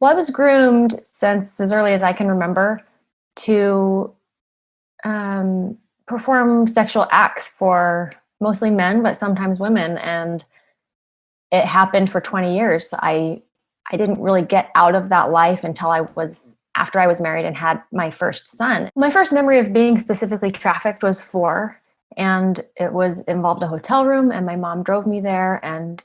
Well, I was groomed since as early as I can remember to perform sexual acts for mostly men, but sometimes women. And it happened for 20 years. I didn't really get out of that life until after I was married and had my first son. My first memory of being specifically trafficked was 4, and it was involved a hotel room, and my mom drove me there, and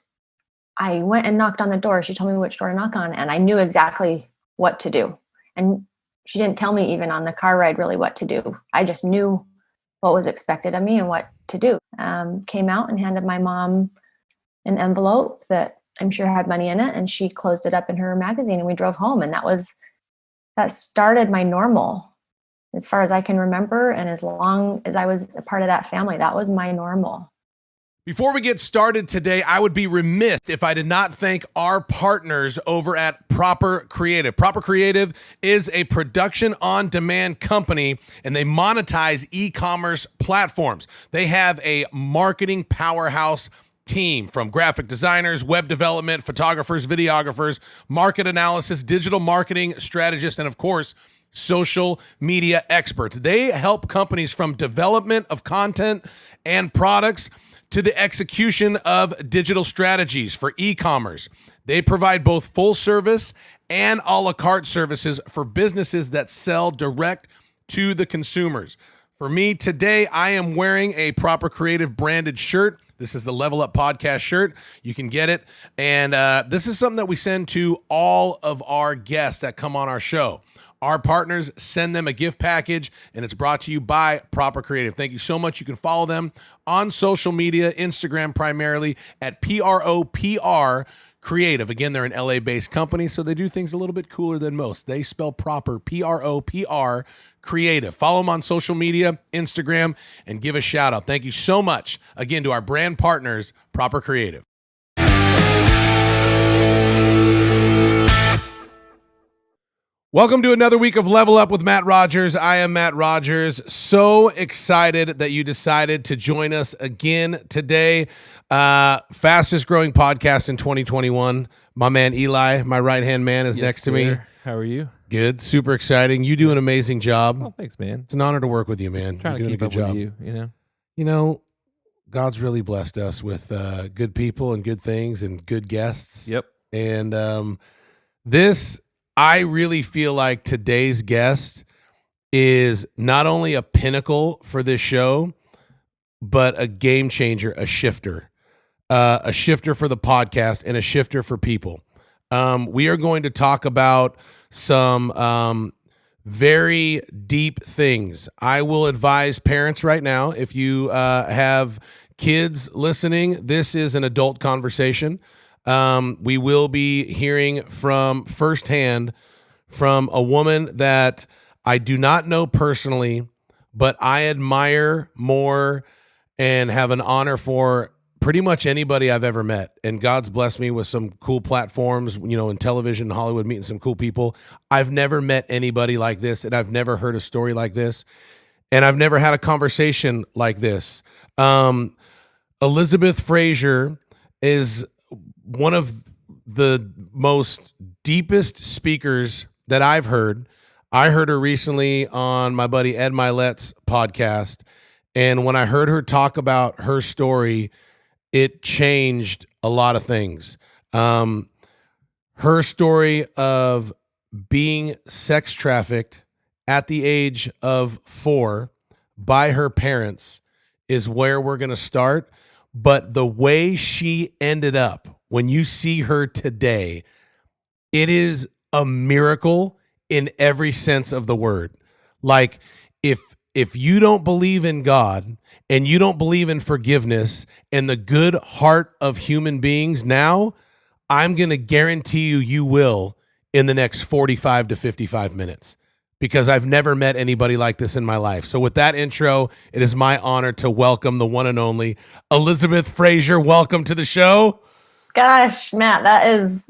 I went and knocked on the door. She told me which door to knock on, and I knew exactly what to do. And she didn't tell me even on the car ride really what to do. I just knew what was expected of me and what to do. Came out and handed my mom an envelope that I'm sure had money in it, and she closed it up in her magazine, and we drove home. And that started my normal as far as I can remember. And as long as I was a part of that family, that was my normal. Before we get started today, I would be remiss if I did not thank our partners over at Proper Creative. Proper Creative is a production-on-demand company, and they monetize e-commerce platforms. They have a marketing powerhouse team from graphic designers, web development, photographers, videographers, market analysis, digital marketing strategists, and of course, social media experts. They help companies from development of content and products to the execution of digital strategies for e-commerce. They provide both full service and a la carte services for businesses that sell direct to the consumers. For me today, I am wearing a Proper Creative branded shirt. This is the Level Up Podcast shirt. You can get it. And this is something that we send to all of our guests that come on our show. Our partners send them a gift package, and it's brought to you by Proper Creative. Thank you so much. You can follow them on social media, Instagram primarily, at PROPR Creative. Again, they're an LA-based company, so they do things a little bit cooler than most. They spell proper, PROPR Creative. Follow them on social media, Instagram, and give a shout out. Thank you so much, again, to our brand partners, Proper Creative. Welcome to another week of Level Up with Matt Rogers. I am Matt Rogers. So excited that you decided to join us again today. Fastest growing podcast in 2021. My man Eli, my right-hand man, is next to me. How are you? Good. Super exciting. You do an amazing job. Oh, thanks, man. It's an honor to work with you, man. Trying You're doing to keep a good up job. with You know, God's really blessed us with good people and good things and good guests. Yep. And I really feel like today's guest is not only a pinnacle for this show, but a game changer, a shifter for the podcast and a shifter for people. We are going to talk about some very deep things. I will advise parents right now, if you have kids listening, this is an adult conversation. We will be hearing from firsthand from a woman that I do not know personally, but I admire more and have an honor for pretty much anybody I've ever met. And God's blessed me with some cool platforms, in television, Hollywood, meeting some cool people. I've never met anybody like this, and I've never heard a story like this, and I've never had a conversation like this. Elizabeth Frazier is one of the most deepest speakers that I've heard. I heard her recently on my buddy Ed Milet's podcast. And when I heard her talk about her story, it changed a lot of things. Her story of being sex trafficked at the age of 4 by her parents is where we're going to start. But the way she ended up, when you see her today, it is a miracle in every sense of the word. Like, if you don't believe in God and you don't believe in forgiveness and the good heart of human beings now, I'm going to guarantee you will in the next 45 to 55 minutes, because I've never met anybody like this in my life. So with that intro, it is my honor to welcome the one and only Elizabeth Frazier. Welcome to the show. Gosh, Matt,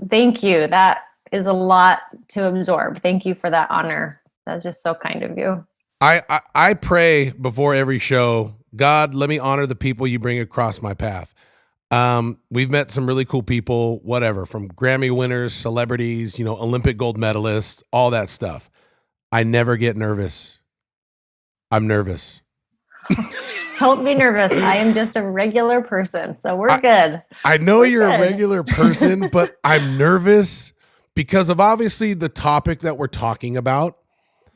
thank you. That is a lot to absorb. Thank you for that honor. That's just so kind of you. I pray before every show, God, let me honor the people you bring across my path. We've met some really cool people, whatever, from Grammy winners, celebrities, Olympic gold medalists, all that stuff. I never get nervous. I'm nervous. Don't be nervous. I am just a regular person, so we're I, good. I know We're you're a good. regular person, but I'm nervous because of obviously the topic that we're talking about.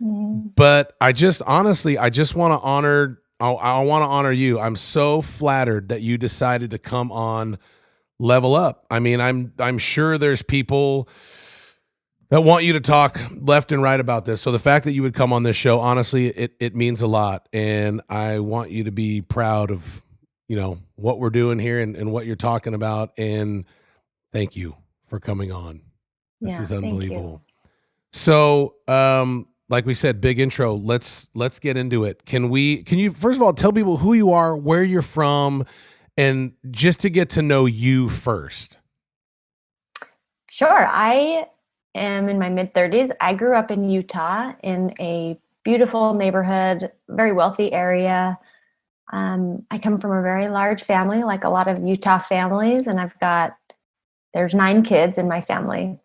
Mm. But I just honestly, I just want to honor. I want to honor you. I'm so flattered that you decided to come on Level Up. I mean, I'm sure there's people that want you to talk left and right about this. So the fact that you would come on this show, honestly, it means a lot, and I want you to be proud of what we're doing here and what you're talking about. And thank you for coming on. This Yeah, is thank unbelievable. you. So, like we said, big intro. Let's get into it. Can you first of all tell people who you are, where you're from, and just to get to know you first? Sure. I am in my mid 30s. I grew up in Utah in a beautiful neighborhood, very wealthy area. I come from a very large family, like a lot of Utah families, and there's 9 kids in my family.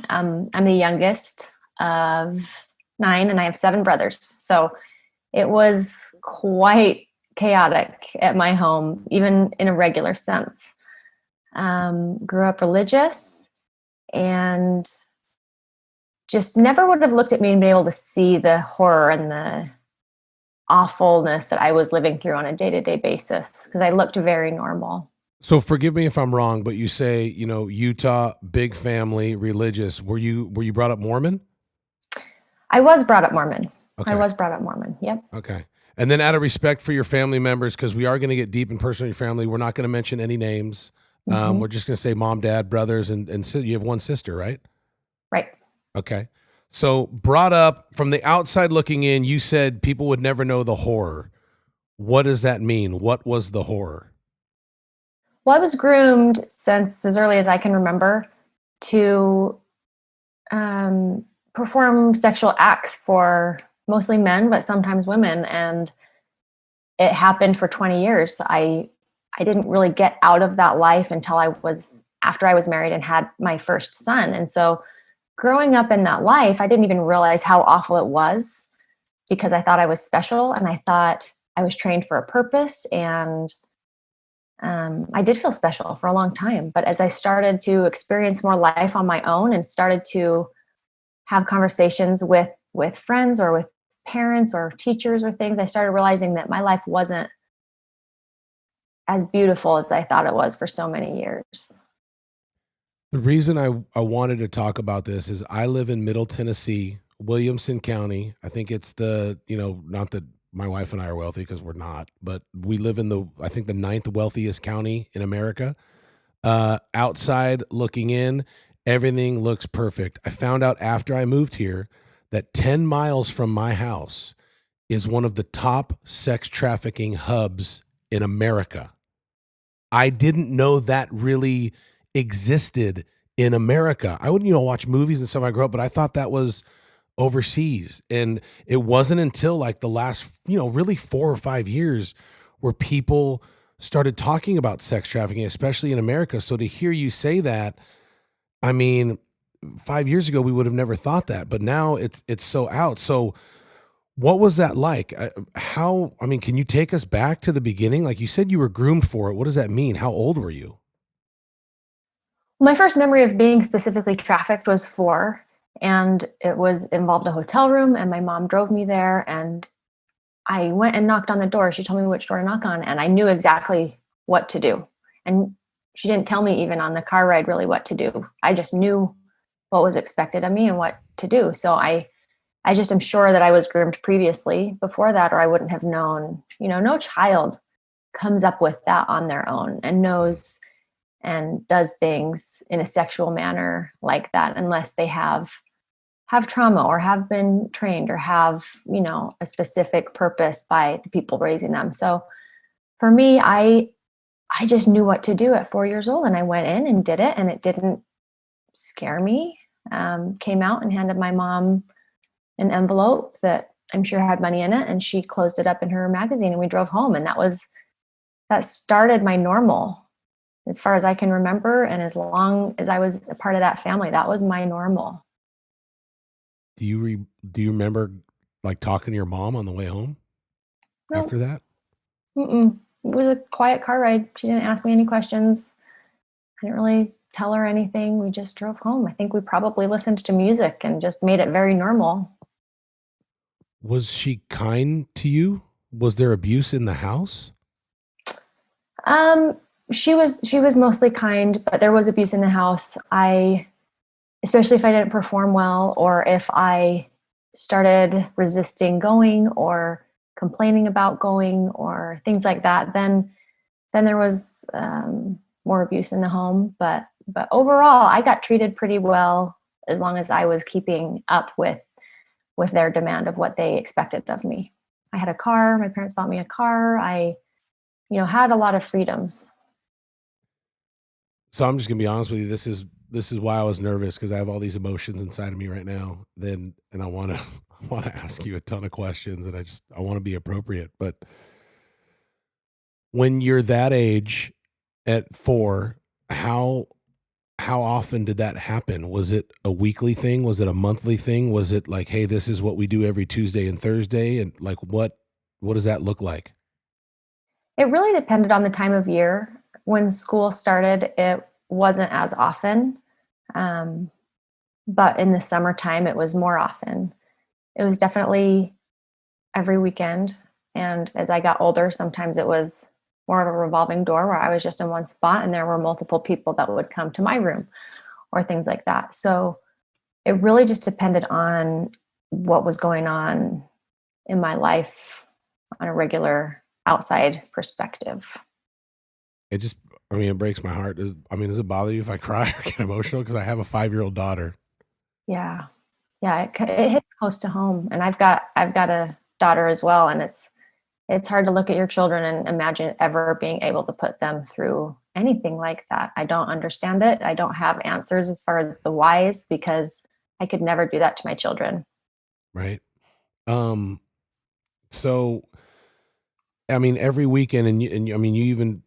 I'm the youngest of 9, and I have 7 brothers. So it was quite chaotic at my home, even in a regular sense. Grew up religious and just never would have looked at me and been able to see the horror and the awfulness that I was living through on a day-to-day basis because I looked very normal. So forgive me if I'm wrong, but you say, Utah, big family, religious. Were you brought up Mormon? I was brought up Mormon. I Okay. was brought up Mormon. Yep. Okay. And then out of respect for your family members, because we are going to get deep and personal in your family, we're not going to mention any names. Mm-hmm. We're just going to say mom, dad, brothers, and you have one sister, right? Right. Okay. So brought up from the outside looking in, you said people would never know the horror. What does that mean? What was the horror? Well, I was groomed since as early as I can remember to perform sexual acts for mostly men, but sometimes women. And it happened for 20 years. I didn't really get out of that life until after I was married and had my first son. And so growing up in that life, I didn't even realize how awful it was because I thought I was special and I thought I was trained for a purpose. And I did feel special for a long time. But as I started to experience more life on my own and started to have conversations with friends or with parents or teachers or things, I started realizing that my life wasn't as beautiful as I thought it was for so many years. The reason I wanted to talk about this is I live in Middle Tennessee, Williamson County. I think it's not that my wife and I are wealthy because we're not, but we live in I think the 9th wealthiest county in America. Outside looking in, everything looks perfect. I found out after I moved here that 10 miles from my house is one of the top sex trafficking hubs in America. I didn't know that really existed in America. I wouldn't, watch movies and stuff when I grew up, but I thought that was overseas. And it wasn't until like the last, really 4 or 5 years where people started talking about sex trafficking, especially in America. So to hear you say that, I mean, 5 years ago, we would have never thought that, but now it's so out. So what was that like? Can you take us back to the beginning? Like you said, you were groomed for it. What does that mean? How old were you? My first memory of being specifically trafficked was 4, and it was involved a hotel room, and my mom drove me there, and I went and knocked on the door. She told me which door to knock on, and I knew exactly what to do. And she didn't tell me even on the car ride really what to do. I just knew what was expected of me and what to do. So I just am sure that I was groomed previously before that, or I wouldn't have known. No child comes up with that on their own and knows and does things in a sexual manner like that unless they have trauma or have been trained or have, a specific purpose by the people raising them. So for me, I just knew what to do at 4 years old, and I went in and did it, and it didn't scare me. Came out and handed my mom an envelope that I'm sure had money in it, and she closed it up in her magazine, and we drove home. And that started my normal. as far as I can remember, and as long as I was a part of that family, that was my normal. Do you do you remember like talking to your mom on the way home No, after that? mm-mm. It was a quiet car ride. She didn't ask me any questions. I didn't really tell her anything. We just drove home. I think we probably listened to music and just made it very normal. Was she kind to you? Was there abuse in the house? Um, she was mostly kind, but there was abuse in the house. Especially if I didn't perform well, or if I started resisting going or complaining about going or things like that, then there was more abuse in the home. But overall, I got treated pretty well as long as I was keeping up with their demand of what they expected of me. I had a car. My parents bought me a car. I, had a lot of freedoms. So I'm just gonna be honest with you. This is why I was nervous because I have all these emotions inside of me right now. Then and I want to I want to ask you a ton of questions, and I want to be appropriate. But when you're that age at 4, how how often did that happen? Was it a weekly thing? Was it a monthly thing? Was it like, hey, this is what we do every Tuesday and Thursday? And like what does that look like? It really depended on the time of year. When school started, it wasn't as often. Um, but in the summertime, it was more often. It was definitely every weekend. And as I got older, sometimes it was more of a revolving door where I was just in one spot and there were multiple people that would come to my room or things like that. So it really just depended on what was going on in my life on a regular outside perspective. It just I mean, it breaks my heart. Does it bother you if I cry or get emotional? Because I have a 5-year-old daughter. Yeah. Yeah, it hits close to home, and I've got a daughter as well, and it's hard to look at your children and imagine ever being able to put them through anything like that. I don't understand it. I don't have answers as far as the whys because I could never do that to my children. Right. Um, so I mean, every weekend, I mean, you even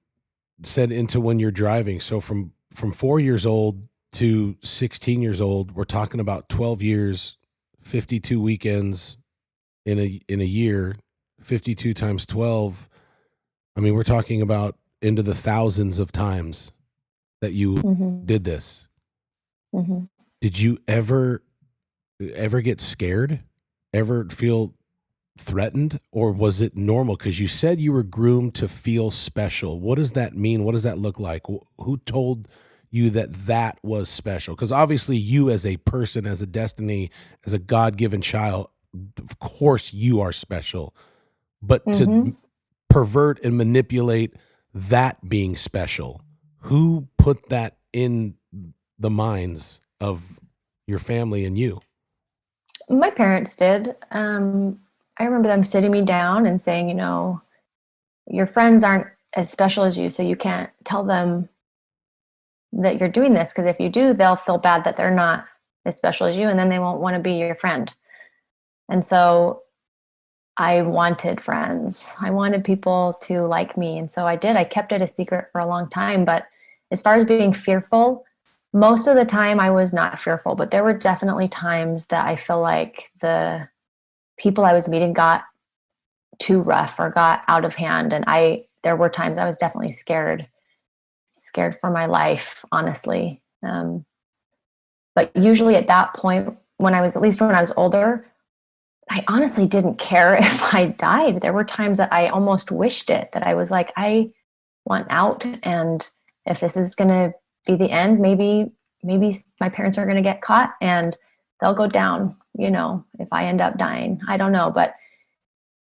said into when you're driving. So from 4 years old to 16 years old, we're talking about 12 years, 52 weekends in a year, 52 times 12. I mean, we're talking about into the thousands of times that you Mhm. did this. Mhm. Did you ever get scared? Ever feel threatened, or was it normal? Because you said you were groomed to feel special. What does that mean? What does that look like? Who told you that that was special? Because obviously, you as a person, as a destiny, as a God given child, of course, you are special. But to Mhm. pervert and manipulate that being special, who put that in the minds of your family and you? My parents did. I remember them sitting me down and saying, your friends aren't as special as you, so you can't tell them that you're doing this because if you do, they'll feel bad that they're not as special as you, and then they won't want to be your friend. And so I wanted friends. I wanted people to like me. And so I did. I kept it a secret for a long time. But as far as being fearful, most of the time I was not fearful, but there were definitely times that I feel like the people I was meeting got too rough or got out of hand. And there were times I was definitely scared for my life, honestly. But usually at that point, at least when I was older, I honestly didn't care if I died. There were times that I almost wished it, that I was like, I want out. And if this is going to be the end, maybe my parents are going to get caught and they'll go down, if I end up dying. I don't know. But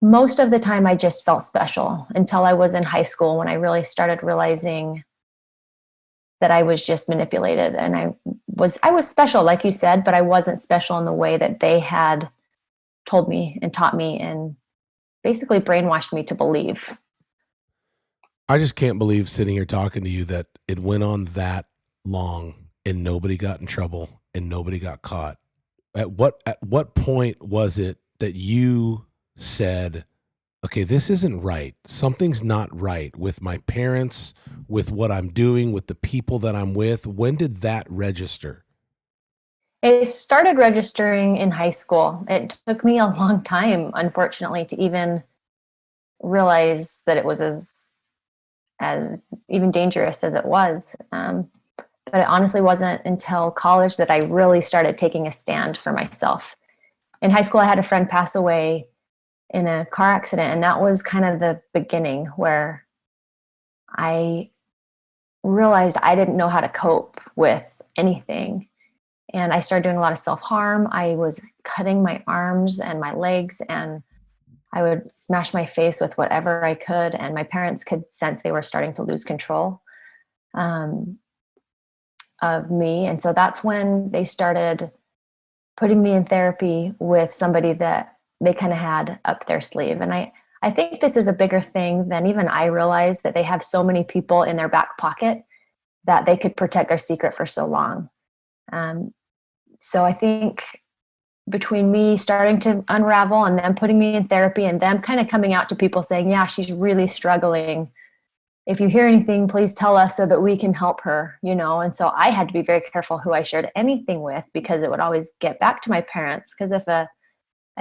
most of the time, I just felt special until I was in high school when I really started realizing that I was just manipulated. And I was special, like you said, but I wasn't special in the way that they had told me and taught me and basically brainwashed me to believe. I just can't believe sitting here talking to you that it went on that long and nobody got in trouble and nobody got caught. At what point was it that you said, okay, this isn't right. Something's not right with my parents, with what I'm doing, with the people that I'm with. When did that register? It started registering in high school. It took me a long time, unfortunately, to even realize that it was as even dangerous as it was. But it honestly wasn't until college that I really started taking a stand for myself. In high school, I had a friend pass away in a car accident, and that was kind of the beginning where I realized I didn't know how to cope with anything. And I started doing a lot of self harm. I was cutting my arms and my legs, and I would smash my face with whatever I could. And my parents could sense they were starting to lose control um, of me. And so that's when they started putting me in therapy with somebody that they kind of had up their sleeve. And I think this is a bigger thing than even I realized, that they have so many people in their back pocket that they could protect their secret for so long. Um, so I think between me starting to unravel and them putting me in therapy and them kind of coming out to people saying, yeah, she's really struggling. If you hear anything, please tell us so that we can help her, you know? And so I had to be very careful who I shared anything with, because it would always get back to my parents. Because if a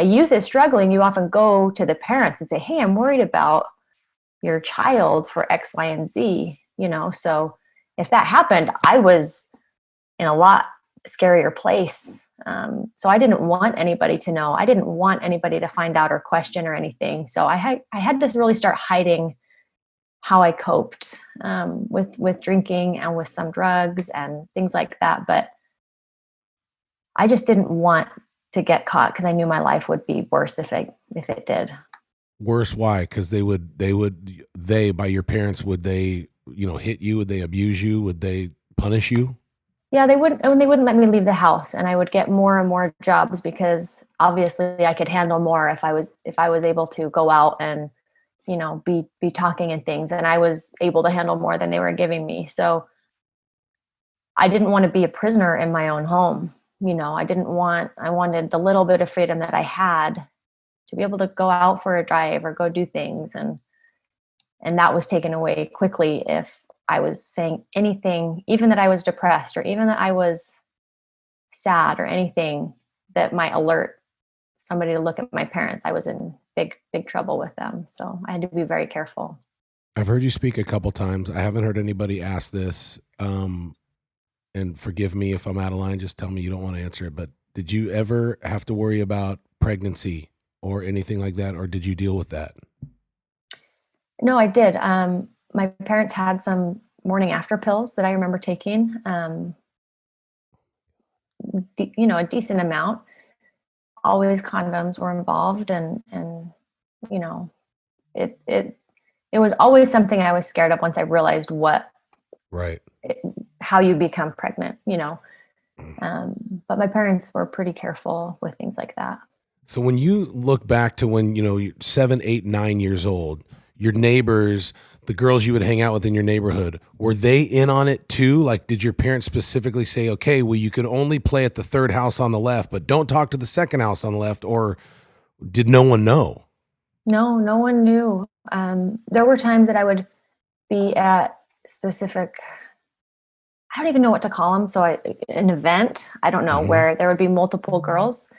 youth is struggling, you often go to the parents and say, hey, I'm worried about your child for X, Y, and Z, you know? So if that happened, I was in a lot scarier place. So I didn't want anybody to know. I didn't want anybody to find out or question or anything. So I had to really start hiding how I coped with drinking and with some drugs and things like that. But I just didn't want to get caught, because I knew my life would be worse if it did. Worse, why? Because they by your parents, would they, hit you? Would they abuse you? Would they punish you? Yeah, they wouldn't. When they wouldn't let me leave the house, and I would get more and more jobs, because obviously I could handle more if I was able to go out and be talking and things, and I was able to handle more than they were giving me. So I didn't want to be a prisoner in my own home. I wanted the little bit of freedom that I had to be able to go out for a drive or go do things, and that was taken away quickly if I was saying anything, even that I was depressed or even that I was sad or anything that might alert somebody to look at my parents. I was in big trouble with them. So I had to be very careful. I've heard you speak a couple times. I haven't heard anybody ask this. And forgive me if I'm out of line. Just tell me you don't want to answer it. But did you ever have to worry about pregnancy or anything like that, or did you deal with that? No, I did. My parents had some morning after pills that I remember taking, a decent amount. Always condoms were involved, and you know, it it it was always something I was scared of once I realized Right. how you become pregnant. But my parents were pretty careful with things like that. So when you look back to when, you're 7, 8, 9 years old, your neighbors, the girls you would hang out with in your neighborhood, were they in on it too? Like, did your parents specifically say, okay, well, you could only play at the third house on the left, but don't talk to the second house on the left? Or did no one know? No, no one knew. There were times that I would be at specific, I don't even know what to call them. So an event, I don't know, Mhm. where there would be multiple girls,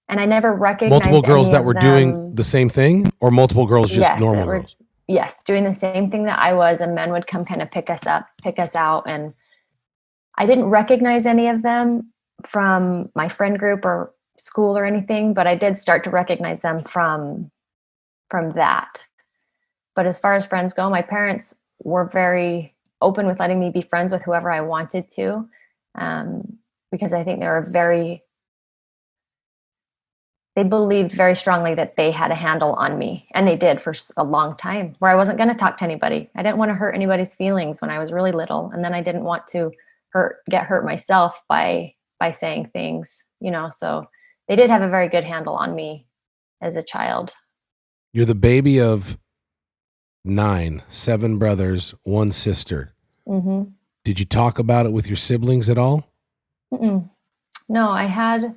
and I never Multiple recognized girls any that of were doing them. the same thing, or multiple girls, just Yes, normal that were girls? yes, doing the same thing that I was, and men would come kind of pick us up, pick us out, and I didn't recognize any of them from my friend group or school or anything, but I did start to recognize them from that. But as far as friends go, my parents were very open with letting me be friends with whoever I wanted to, because I think they believed very strongly that they had a handle on me, and they did for a long time, where I wasn't going to talk to anybody. I didn't want to hurt anybody's feelings when I was really little, and then I didn't want to get hurt myself by saying things, so they did have a very good handle on me as a child. You're the baby of 9, 7 brothers, 1 sister. Hmm. Did you talk about it with your siblings at all? No, I had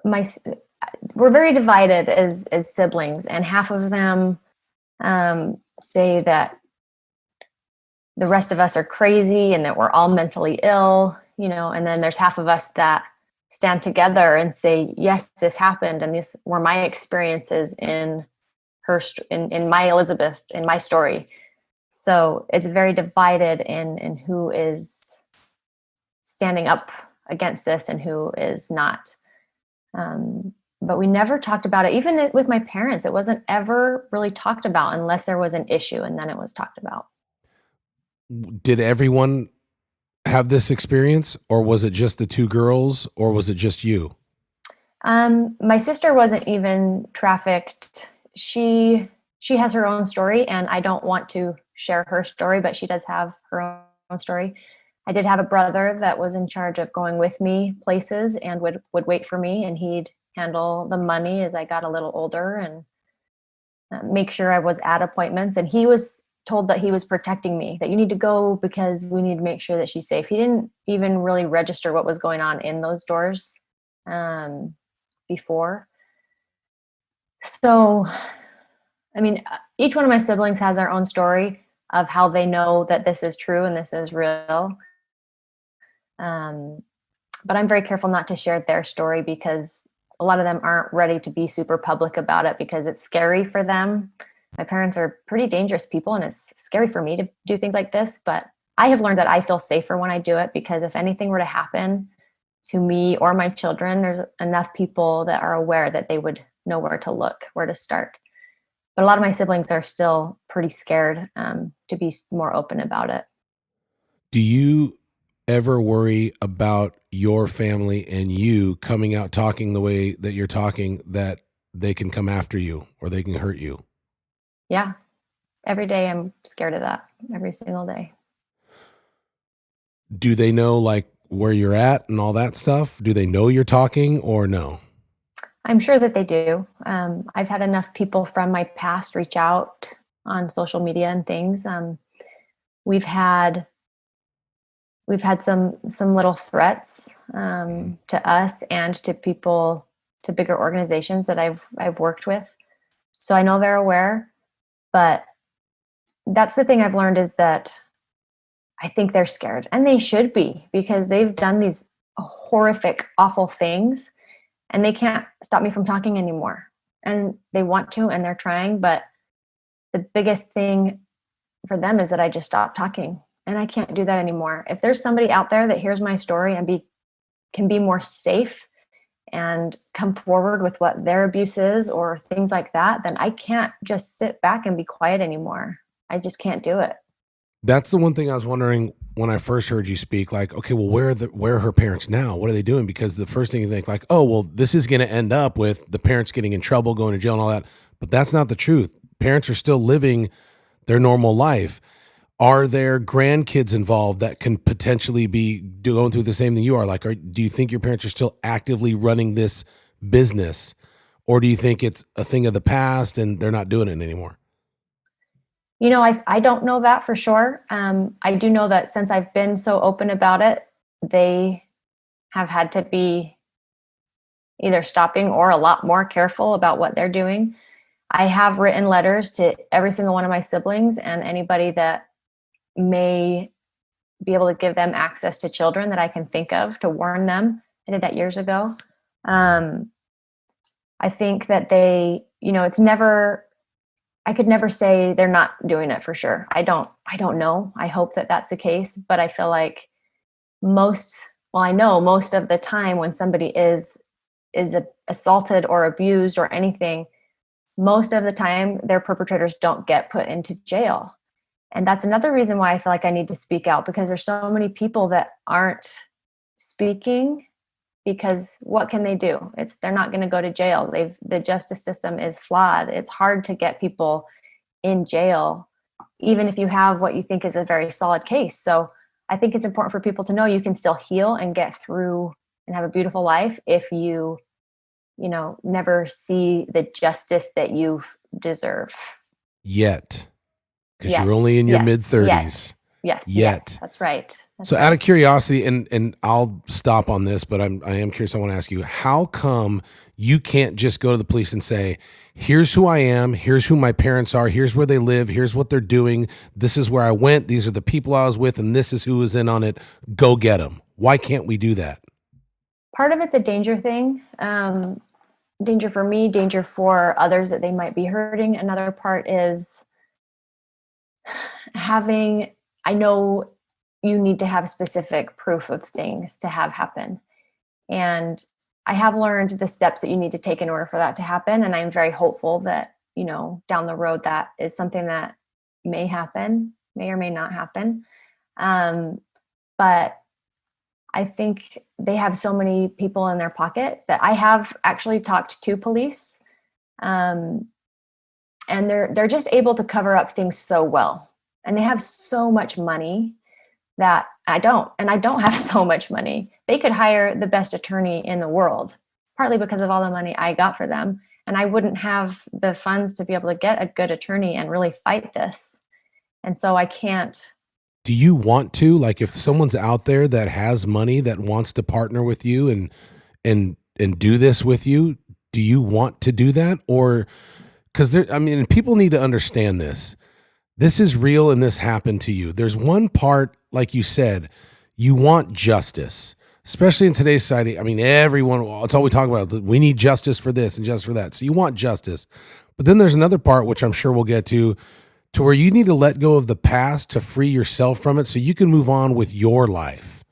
my we're very divided as siblings, and half of them say that the rest of us are crazy and that we're all mentally ill, and then there's half of us that stand together and say, yes, this happened, and these were my experiences in in my Elizabeth, in my story. So it's very divided in who is standing up against this and who is not. But we never talked about it. Even with my parents, it wasn't ever really talked about unless there was an issue, and then it was talked about. Did everyone have this experience, or was it just the two girls, or was it just you? My sister wasn't even trafficked. She has her own story, and I don't want to share her story, but she does have her own story. I did have a brother that was in charge of going with me places and would wait for me, and he'd handle the money as I got a little older and make sure I was at appointments. And he was told that he was protecting me, that you need to go because we need to make sure that she's safe. He didn't even really register what was going on in those doors before. So, I mean, each one of my siblings has their own story of how they know that this is true and this is real. But I'm very careful not to share their story because a lot of them aren't ready to be super public about it because it's scary for them. My parents are pretty dangerous people, and it's scary for me to do things like this. But I have learned that I feel safer when I do it, because if anything were to happen to me or my children, there's enough people that are aware that they would know where to look, where to start. But a lot of my siblings are still pretty scared to be more open about it. Do you ever worry about your family and you coming out talking the way that you're talking, that they can come after you or they can hurt you? Yeah. Every day I'm scared of that, every single day. Do they know like where you're at and all that stuff? Do they know you're talking or no? I'm sure that they do. I've had enough people from my past reach out on social media and things. We've had some little threats to us and to people, to bigger organizations that I've worked with. So I know they're aware, but that's the thing I've learned, is that I think they're scared, and they should be, because they've done these horrific, awful things, and they can't stop me from talking anymore. And they want to, and they're trying, but the biggest thing for them is that I just stop talking, and I can't do that anymore. If there's somebody out there that hears my story and can be more safe and come forward with what their abuse is or things like that, then I can't just sit back and be quiet anymore. I just can't do it. That's the one thing I was wondering when I first heard you speak, like, okay, well, where are her parents now? What are they doing? Because the first thing you think, like, oh, well, this is going to end up with the parents getting in trouble, going to jail and all that. But that's not the truth. Parents are still living their normal life. Are there grandkids involved that can potentially be going through the same thing you are? Like, do you think your parents are still actively running this business, or do you think it's a thing of the past and they're not doing it anymore? I don't know that for sure. I do know that since I've been so open about it, they have had to be either stopping or a lot more careful about what they're doing. I have written letters to every single one of my siblings and anybody that may be able to give them access to children that I can think of, to warn them. I did that years ago. I think that I could never say they're not doing it for sure. I don't know. I hope that that's the case, but I feel like I know most of the time when somebody is assaulted or abused or anything, most of the time their perpetrators don't get put into jail. And that's another reason why I feel like I need to speak out, because there's so many people that aren't speaking, because what can they do? They're not going to go to jail. The justice system is flawed. It's hard to get people in jail, even if you have what you think is a very solid case. So I think it's important for people to know you can still heal and get through and have a beautiful life if you never see the justice that you deserve. Yet, because Yet. you're only in your Yes. mid 30s. Yes, Yet. that's right. That's So out right. of curiosity, and I'll stop on this, but I am curious. I want to ask you, how come you can't just go to the police and say, here's who I am, here's who my parents are, here's where they live, here's what they're doing, this is where I went, these are the people I was with, and this is who was in on it. Go get them. Why can't we do that? Part of it's a danger thing. Danger for me, danger for others that they might be hurting. Another part is having, I know you need to have specific proof of things to have happen. And I have learned the steps that you need to take in order for that to happen. And I'm very hopeful that, down the road, that is something that may happen, may or may not happen. But I think they have so many people in their pocket that I have actually talked to police, um, and they're just able to cover up things so well, and they have so much money that I don't have so much money. They could hire the best attorney in the world, partly because of all the money I got for them, and I wouldn't have the funds to be able to get a good attorney and really fight this. And so I can't. Do you want to, like, if someone's out there that has money that wants to partner with you and do this with you, do you want to do that? Or because there, I mean, people need to understand this. This is real and this happened to you. There's one part, like you said, you want justice, especially in today's society. I mean, everyone, it's all we talk about. We need justice for this and justice for that. So you want justice. But then there's another part, which I'm sure we'll get to where you need to let go of the past to free yourself from it so you can move on with your life.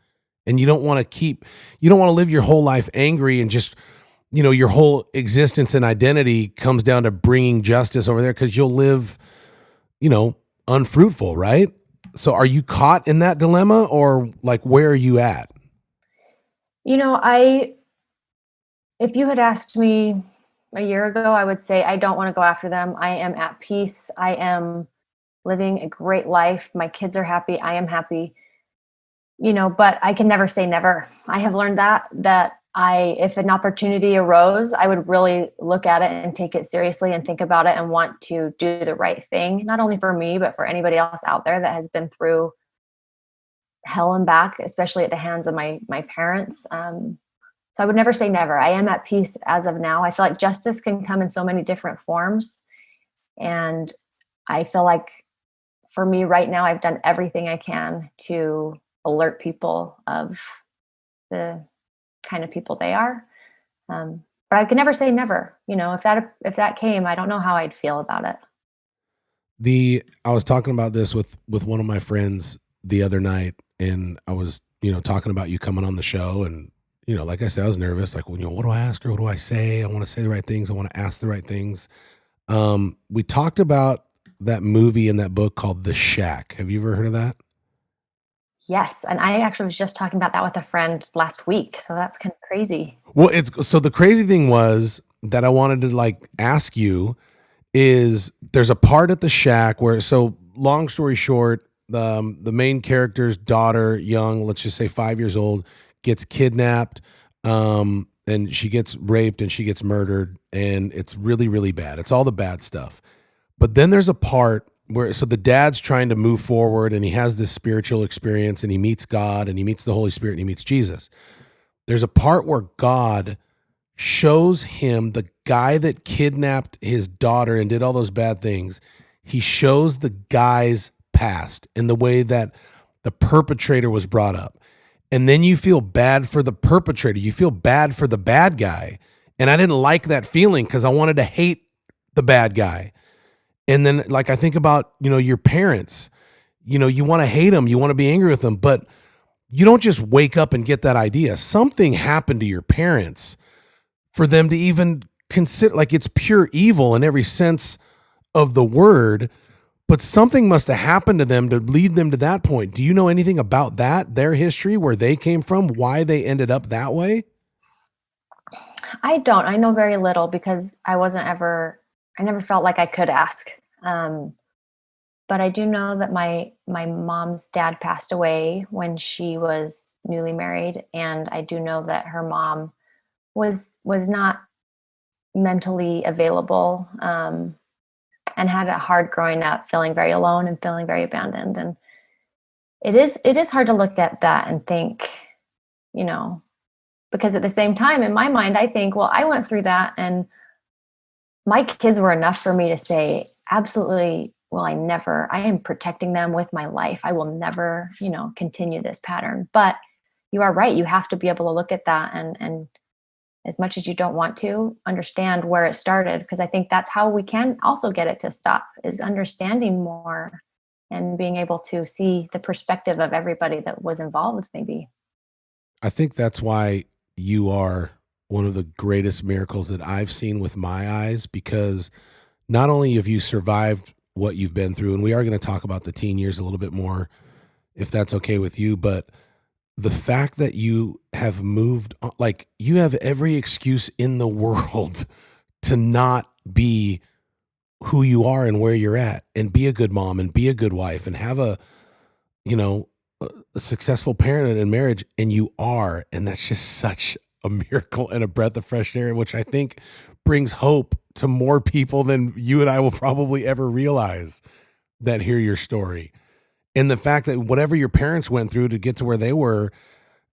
And you don't want to live your whole life angry and just, your whole existence and identity comes down to bringing justice over there because you'll live, unfruitful, right? So are you caught in that dilemma, or like, where are you at? I If you had asked me a year ago, I would say I don't want to go after them. I am at peace. I am living a great life. My kids are happy. I am happy. But I can never say never. I have learned that if an opportunity arose, I would really look at it and take it seriously and think about it and want to do the right thing, not only for me, but for anybody else out there that has been through hell and back, especially at the hands of my parents. So I would never say never. I am at peace as of now. I feel like justice can come in so many different forms. And I feel like for me right now, I've done everything I can to alert people of the kind of people they are. But I could never say never. If that came, I don't know how I'd feel about it. I was talking about this with one of my friends the other night, and I was, talking about you coming on the show, and like I said, I was nervous. Like, well, what do I ask her? What do I say? I want to say the right things. I want to ask the right things. We talked about that movie and that book called The Shack. Have you ever heard of that? Yes, and I actually was just talking about that with a friend last week, so that's kind of crazy. Well, it's so the crazy thing was that I wanted to like ask you is there's a part at the shack where, so long story short, the main character's daughter, young, let's just say 5 years old, gets kidnapped, and she gets raped and she gets murdered, and it's really, really bad. It's all the bad stuff. But then there's a part where, so the dad's trying to move forward and he has this spiritual experience and he meets God and he meets the Holy Spirit and he meets Jesus. There's a part where God shows him the guy that kidnapped his daughter and did all those bad things. He shows the guy's past in the way that the perpetrator was brought up. And then you feel bad for the perpetrator. You feel bad for the bad guy. And I didn't like that feeling because I wanted to hate the bad guy. And then, like, I think about, your parents, you want to hate them. You want to be angry with them, but you don't just wake up and get that idea. Something happened to your parents for them to even consider, like, it's pure evil in every sense of the word, but something must have happened to them to lead them to that point. Do you know anything about that, their history, where they came from, why they ended up that way? I don't. I know very little because I never felt like I could ask. Um, but I do know that my mom's dad passed away when she was newly married, and I do know that her mom was not mentally available, and had a hard growing up, feeling very alone and feeling very abandoned. And it is hard to look at that and think, you know, because at the same time, in my mind, I think, well, I went through that and my kids were enough for me to say, absolutely, well, I am protecting them with my life. I will never, continue this pattern. But you are right. You have to be able to look at that and as much as you don't want to understand where it started, because I think that's how we can also get it to stop, is understanding more and being able to see the perspective of everybody that was involved, maybe. I think that's why you are one of the greatest miracles that I've seen with my eyes, because not only have you survived what you've been through, and we are going to talk about the teen years a little bit more, if that's okay with you, but the fact that you have moved on, like you have every excuse in the world to not be who you are and where you're at and be a good mom and be a good wife and have you know, a successful parent and marriage, and you are, and that's just such a miracle and a breath of fresh air, which I think brings hope to more people than you and I will probably ever realize that hear your story. And the fact that whatever your parents went through to get to where they were,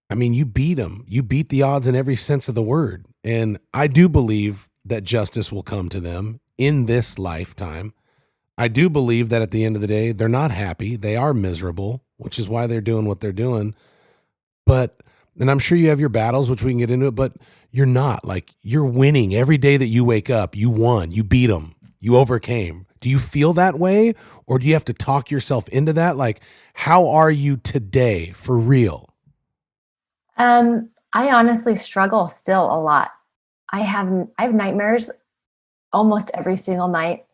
I mean, you beat them. You beat the odds in every sense of the word. And I do believe that justice will come to them in this lifetime. I do believe that at the end of the day, they're not happy. They are miserable, which is why they're doing what they're doing. But, and I'm sure you have your battles, which we can get into it, but you're not. Like, you're winning every day that you wake up. You won. You beat them. You overcame. Do you feel that way? Or do you have to talk yourself into that? Like, how are you today for real? I honestly struggle still a lot. I have nightmares almost every single night.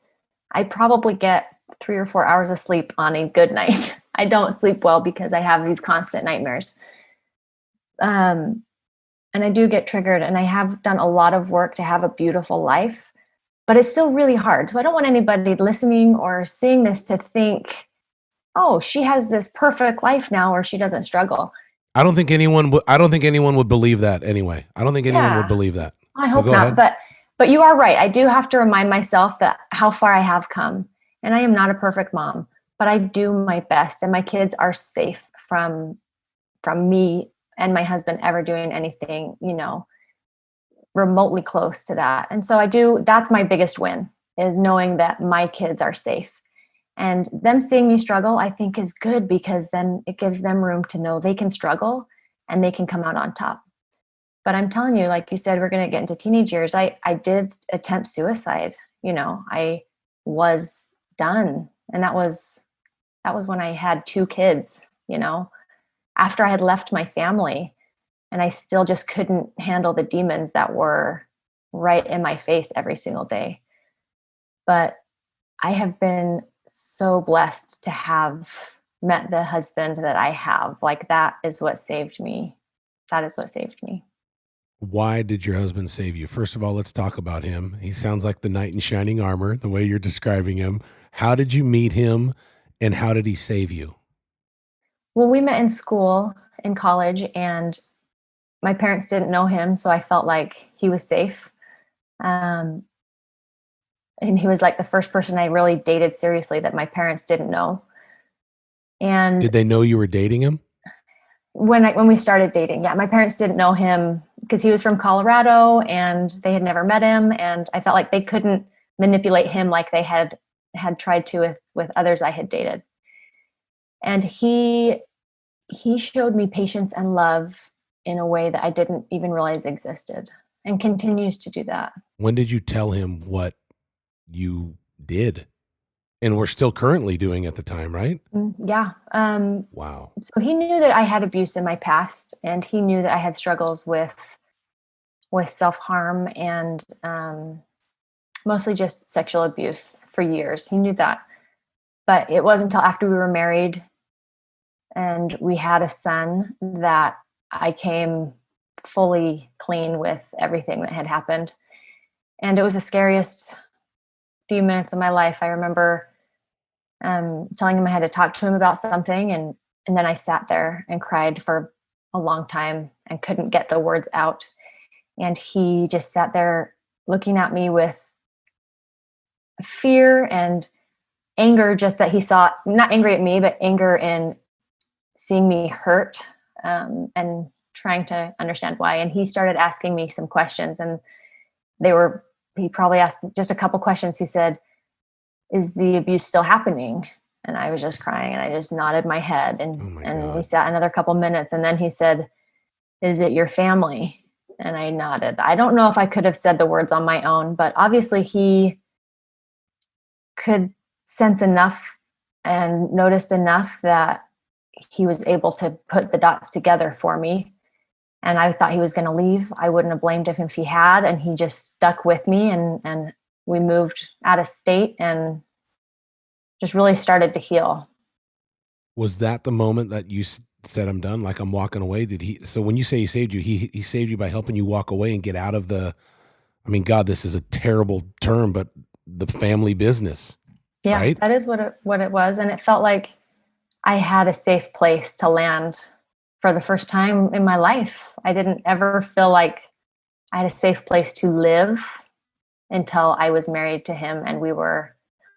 I probably get 3 or 4 hours of sleep on a good night. I don't sleep well because I have these constant nightmares. Um, and I do get triggered, and I have done a lot of work to have a beautiful life, but it's still really hard. So I don't want anybody listening or seeing this to think, oh, she has this perfect life now, or she doesn't struggle. I don't think anyone would believe that anyway. I don't think anyone would Yeah, believe that. I But hope go not. ahead. But you are right. I do have to remind myself that how far I have come. And I am not a perfect mom, but I do my best, and my kids are safe from me and my husband ever doing anything, remotely close to that. And so that's my biggest win, is knowing that my kids are safe. And them seeing me struggle, I think, is good, because then it gives them room to know they can struggle and they can come out on top. But I'm telling you, like you said, we're going to get into teenage years. I did attempt suicide. I was done. And that was when I had 2 kids, after I had left my family, and I still just couldn't handle the demons that were right in my face every single day. But I have been so blessed to have met the husband that I have. Like, that is what saved me. That is what saved me. Why did your husband save you? First of all, let's talk about him. He sounds like the knight in shining armor, the way you're describing him. How did you meet him, and how did he save you? Well, we met in school, in college, and my parents didn't know him, so I felt like he was safe. Um, and he was like the first person I really dated seriously that my parents didn't know. And Did they know you were dating him? when we started dating, yeah, my parents didn't know him because he was from Colorado and they had never met him, and I felt like they couldn't manipulate him like they had tried to with others I had dated. And he showed me patience and love in a way that I didn't even realize existed, and continues to do that. When did you tell him what you did and were still currently doing at the time, right? Yeah. Wow. So he knew that I had abuse in my past, and he knew that I had struggles with self-harm and mostly just sexual abuse for years. He knew that. But it wasn't until after we were married and we had a son that I came fully clean with everything that had happened. And it was the scariest few minutes of my life. I remember telling him I had to talk to him about something, and then I sat there and cried for a long time and couldn't get the words out. And he just sat there looking at me with fear and anger, just that he saw, not angry at me, but anger in seeing me hurt, and trying to understand why. And he started asking me some questions, and he probably asked just a couple questions. He said, "Is the abuse still happening?" And I was just crying, and I just nodded my head, Oh and my and we God. sat another couple minutes, and then he said, "Is it your family?" And I nodded. I don't know if I could have said the words on my own, but obviously he could sense enough and noticed enough that he was able to put the dots together for me. And I thought he was going to leave. I wouldn't have blamed him if he had. And he just stuck with me, and we moved out of state and just really started to heal. Was that the moment that you said, "I'm done"? Like, I'm walking away. Did he? So when you say he saved you, he saved you by helping you walk away and get out of the. I mean, God, this is a terrible term, but the family business, Yeah, right? that is what it was. And it felt like I had a safe place to land for the first time in my life. I didn't ever feel like I had a safe place to live until I was married to him, and we were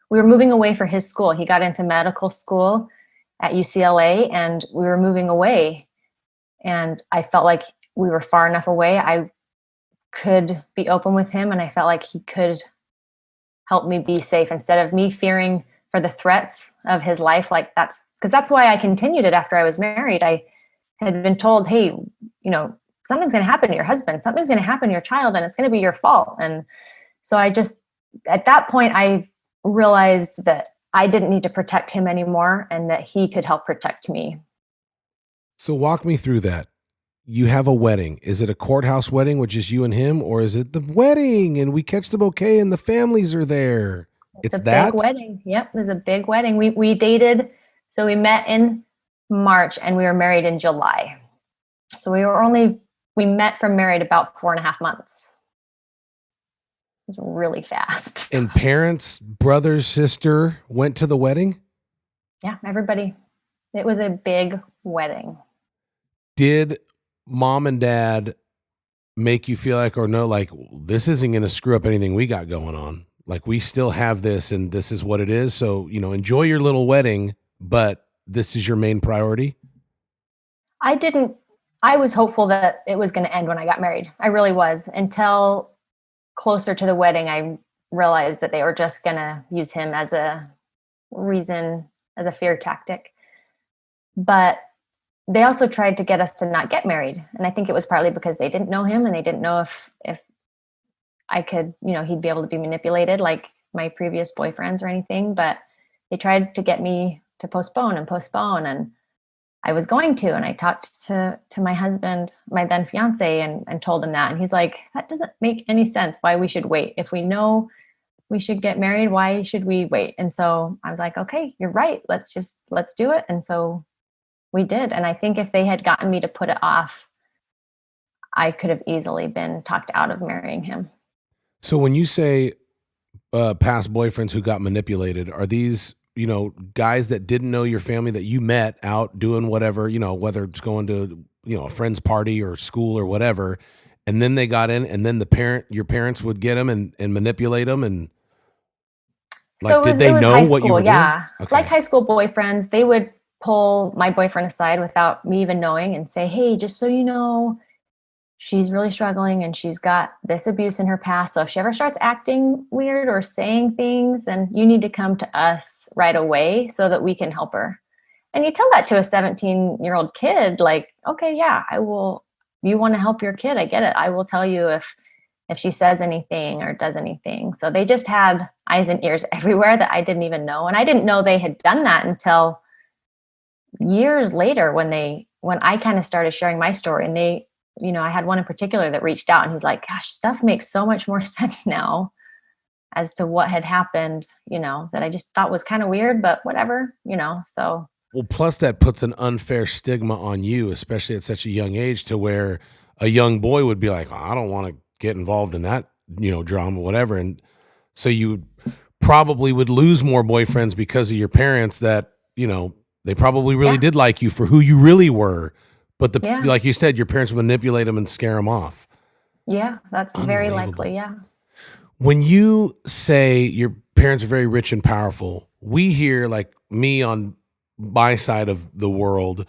moving away for his school. He got into medical school at UCLA, and we were moving away, and I felt like we were far enough away. I could be open with him, and I felt like he could help me be safe instead of me fearing for the threats of his life. Like, that's why I continued it after I was married. I had been told, "Hey, something's going to happen to your husband, something's going to happen to your child, and it's going to be your fault." And so at that point, I realized that I didn't need to protect him anymore, and that he could help protect me. So walk me through that. You have a wedding. Is it a courthouse wedding with just you and him, or is it the wedding and we catch the bouquet and the families are there? It's It's a big that? wedding. Yep, it was a big wedding. We dated, so we met in March and we were married in July. So we met from married about 4.5 months. It was really fast. And parents, brother, sister went to the wedding? Yeah, everybody. It was a big wedding. Did mom and dad make you feel like, or no, like, this isn't going to screw up anything we got going on? Like, we still have this and this is what it is. So, enjoy your little wedding, but this is your main priority. I didn't, I was hopeful that it was going to end when I got married. I really was, until closer to the wedding. I realized that they were just going to use him as a reason, as a fear tactic. But they also tried to get us to not get married. And I think it was partly because they didn't know him, and they didn't know if I could, he'd be able to be manipulated like my previous boyfriends or anything. But they tried to get me to postpone and postpone. And I was going to, and I talked to my husband, my then fiance, and told him that. And he's like, "That doesn't make any sense why we should wait. If we know we should get married, why should we wait?" And so I was like, "Okay, you're right. Let's do it." And so we did. And I think if they had gotten me to put it off, I could have easily been talked out of marrying him. So when you say past boyfriends who got manipulated, are these, guys that didn't know your family that you met out doing whatever, whether it's going to, a friend's party or school or whatever, and then they got in, and then your parents would get them and manipulate them, and So like, it did was they it was know high what you school, were doing? yeah. Like Okay. high school boyfriends, they would pull my boyfriend aside without me even knowing and say, "Hey, just so you know, she's really struggling and she's got this abuse in her past. So if she ever starts acting weird or saying things, then you need to come to us right away so that we can help her." And you tell that to a 17-year-old kid, like, "Okay, yeah, I will. You want to help your kid? I get it. I will tell you if she says anything or does anything." So they just had eyes and ears everywhere that I didn't even know. And I didn't know they had done that until years later, when I kind of started sharing my story. And I had one in particular that reached out, and he's like, "Gosh, stuff makes so much more sense now as to what had happened, that I just thought was kind of weird, but whatever. So Well, plus that puts an unfair stigma on you, especially at such a young age, to where a young boy would be like, I don't want to get involved in that, drama, whatever. And so you probably would lose more boyfriends because of your parents that, they probably really yeah, did like you for who you really were. But yeah, like you said, your parents would manipulate them and scare them off. yeah, that's very likely. Unbelievable. Yeah. When you say your parents are very rich and powerful, we hear, like me on my side of the world,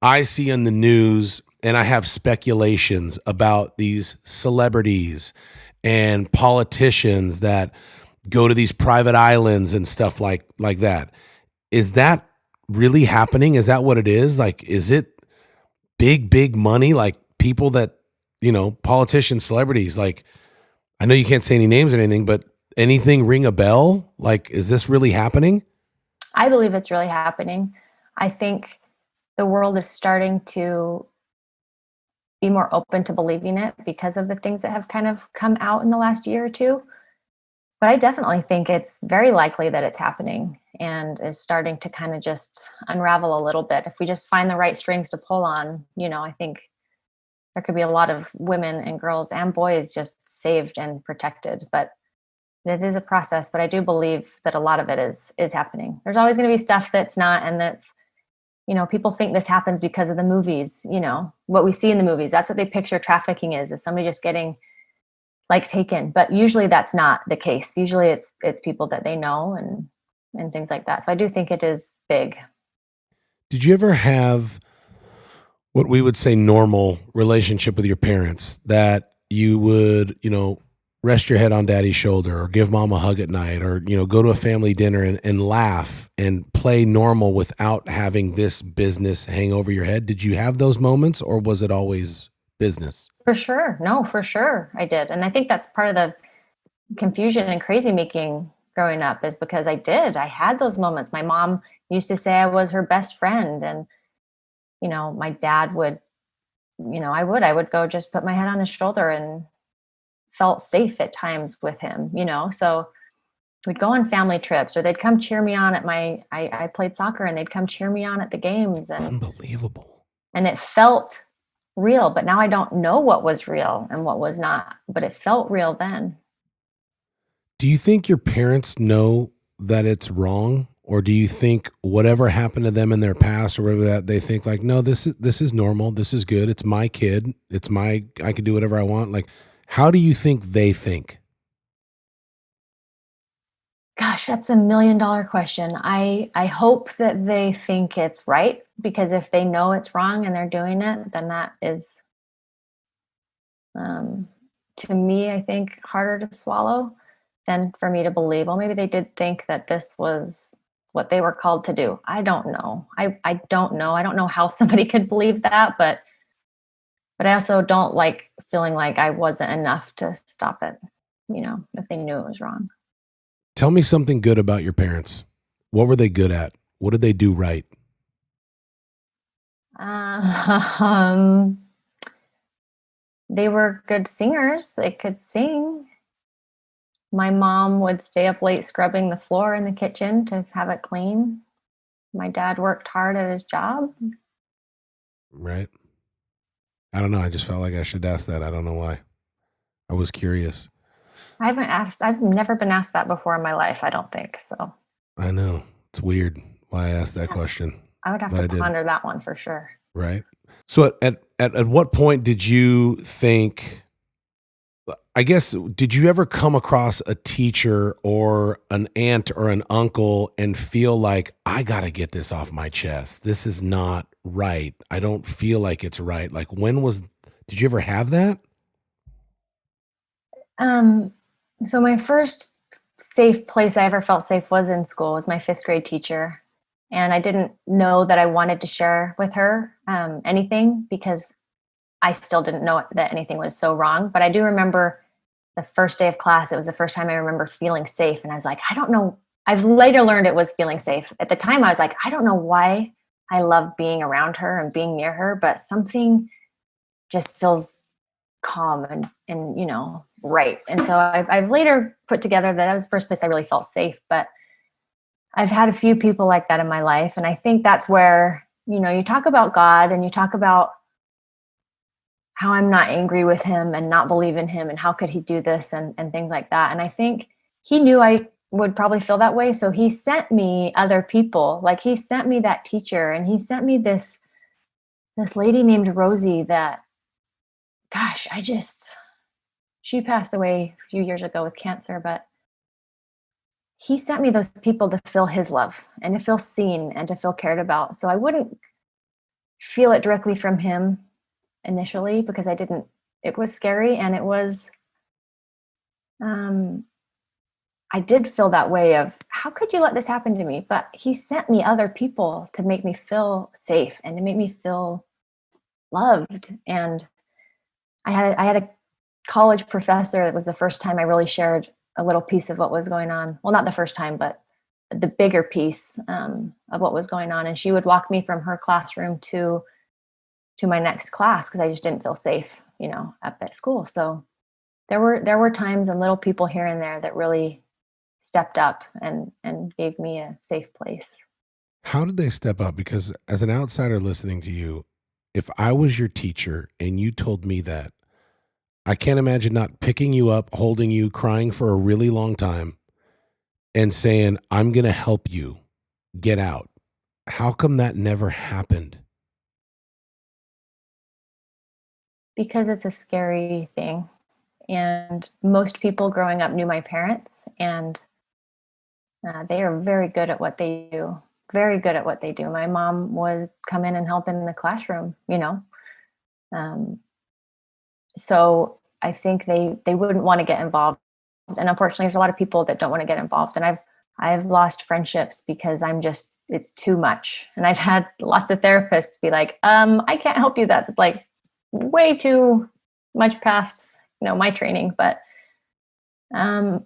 I see in the news and I have speculations about these celebrities and politicians that go to these private islands and stuff like that. Is that really happening? Is that what it is? Like, is it big money? Like people that, politicians, celebrities, like I know you can't say any names or anything, but anything ring a bell? Like, is this really happening? I believe it's really happening. I think the world is starting to be more open to believing it because of the things that have kind of come out in the last year or two. But I definitely think it's very likely that it's happening and is starting to kind of just unravel a little bit. If we just find the right strings to pull on, I think there could be a lot of women and girls and boys just saved and protected. But it is a process, but I do believe that a lot of it is happening. There's always going to be stuff that's not, and that's, people think this happens because of the movies, what we see in the movies. That's what they picture trafficking is somebody just getting like taken. But usually that's not the case. Usually it's people that they know and things like that. So I do think it is big. Did you ever have what we would say normal relationship with your parents that you would, rest your head on daddy's shoulder or give mom a hug at night or, go to a family dinner and laugh and play normal without having this business hang over your head? Did you have those moments or was it always business? For sure. No, for sure I did. And I think that's part of the confusion and crazy making growing up is because I had those moments. My mom used to say I was her best friend. And, my dad would, I would go just put my head on his shoulder and felt safe at times with him, so we'd go on family trips or they'd come cheer me on I played soccer and they'd come cheer me on at the games Unbelievable. and it felt real, but now I don't know what was real and what was not, but it felt real then. Do you think your parents know that it's wrong? Or do you think whatever happened to them in their past or whatever that they think like, no, this is normal. This is good. It's my kid. I can do whatever I want. Like, how do you think they think? Gosh, that's $1 million question. I hope that they think it's right, because if they know it's wrong and they're doing it, then that is, um, to me, I think harder to swallow than for me to believe. Well, maybe they did think that this was what they were called to do. I don't know. I don't know. I don't know how somebody could believe that, but I also don't like feeling like I wasn't enough to stop it. If they knew it was wrong. Tell me something good about your parents. What were they good at? What did they do right? Um, they were good singers. They could sing. My mom would stay up late scrubbing the floor in the kitchen to have it clean. My dad worked hard at his job. Right? I don't know. I just felt like I should ask that. I don't know why. I was curious. I've never been asked that before in my life, I don't think. So I know. It's weird why I asked that question, I would have but to I did. ponder that one for sure. Right? So at what point did you think, I guess, did you ever come across a teacher or an aunt or an uncle and feel like, I got to get this off my chest? This is not right. I don't feel like it's right. Like, did you ever have that? Um, so my first safe place I ever felt safe was in school, was my fifth grade teacher. And I didn't know that I wanted to share with her anything, because I still didn't know that anything was so wrong. But I do remember the first day of class. It was the first time I remember feeling safe. And I was like, I don't know. I've later learned it was feeling safe. At the time, I was like, I don't know why I love being around her and being near her, but something just feels calm and right. And so I've later put together that was the first place I really felt safe. But I've had a few people like that in my life. And I think that's where, you talk about God and you talk about how I'm not angry with him and not believe in him and how could he do this and things like that. And I think he knew I would probably feel that way. So he sent me other people. Like he sent me that teacher, and he sent me this lady named Rosie that, gosh, she passed away a few years ago with cancer, but he sent me those people to feel his love and to feel seen and to feel cared about. So I wouldn't feel it directly from him initially, because it was scary, and um, I did feel that way of, how could you let this happen to me? But he sent me other people to make me feel safe and to make me feel loved. And I had a college professor. It was the first time I really shared a little piece of what was going on. Well, not the first time, but the bigger piece of what was going on. And she would walk me from her classroom to my next class, because I just didn't feel safe, up at school. So there were times and little people here and there that really stepped up and gave me a safe place. How did they step up? Because as an outsider listening to you, if I was your teacher and you told me that, I can't imagine not picking you up, holding you, crying for a really long time, and saying, I'm going to help you get out. How come that never happened? Because it's a scary thing. And most people growing up knew my parents, and they are very good at what they do. Very good at what they do. My mom would come in and help in the classroom. Um, so I think they wouldn't want to get involved. And unfortunately, there's a lot of people that don't want to get involved. And I've lost friendships because it's too much. And I've had lots of therapists be like, I can't help you. That's like way too much past, my training. But I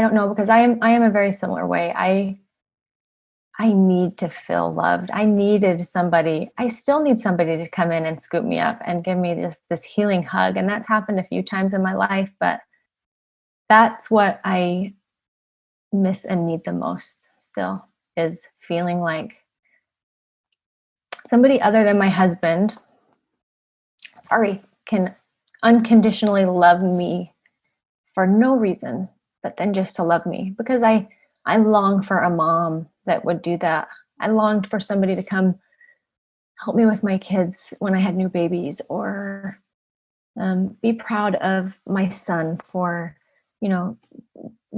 don't know, because I am a very similar way. I need to feel loved. I still need somebody to come in and scoop me up and give me this healing hug. And that's happened a few times in my life, but that's what I miss and need the most still, is feeling like somebody other than my husband, can unconditionally love me for no reason, but then just to love me. Because I long for a mom that would do that. I longed for somebody to come help me with my kids when I had new babies, or be proud of my son for,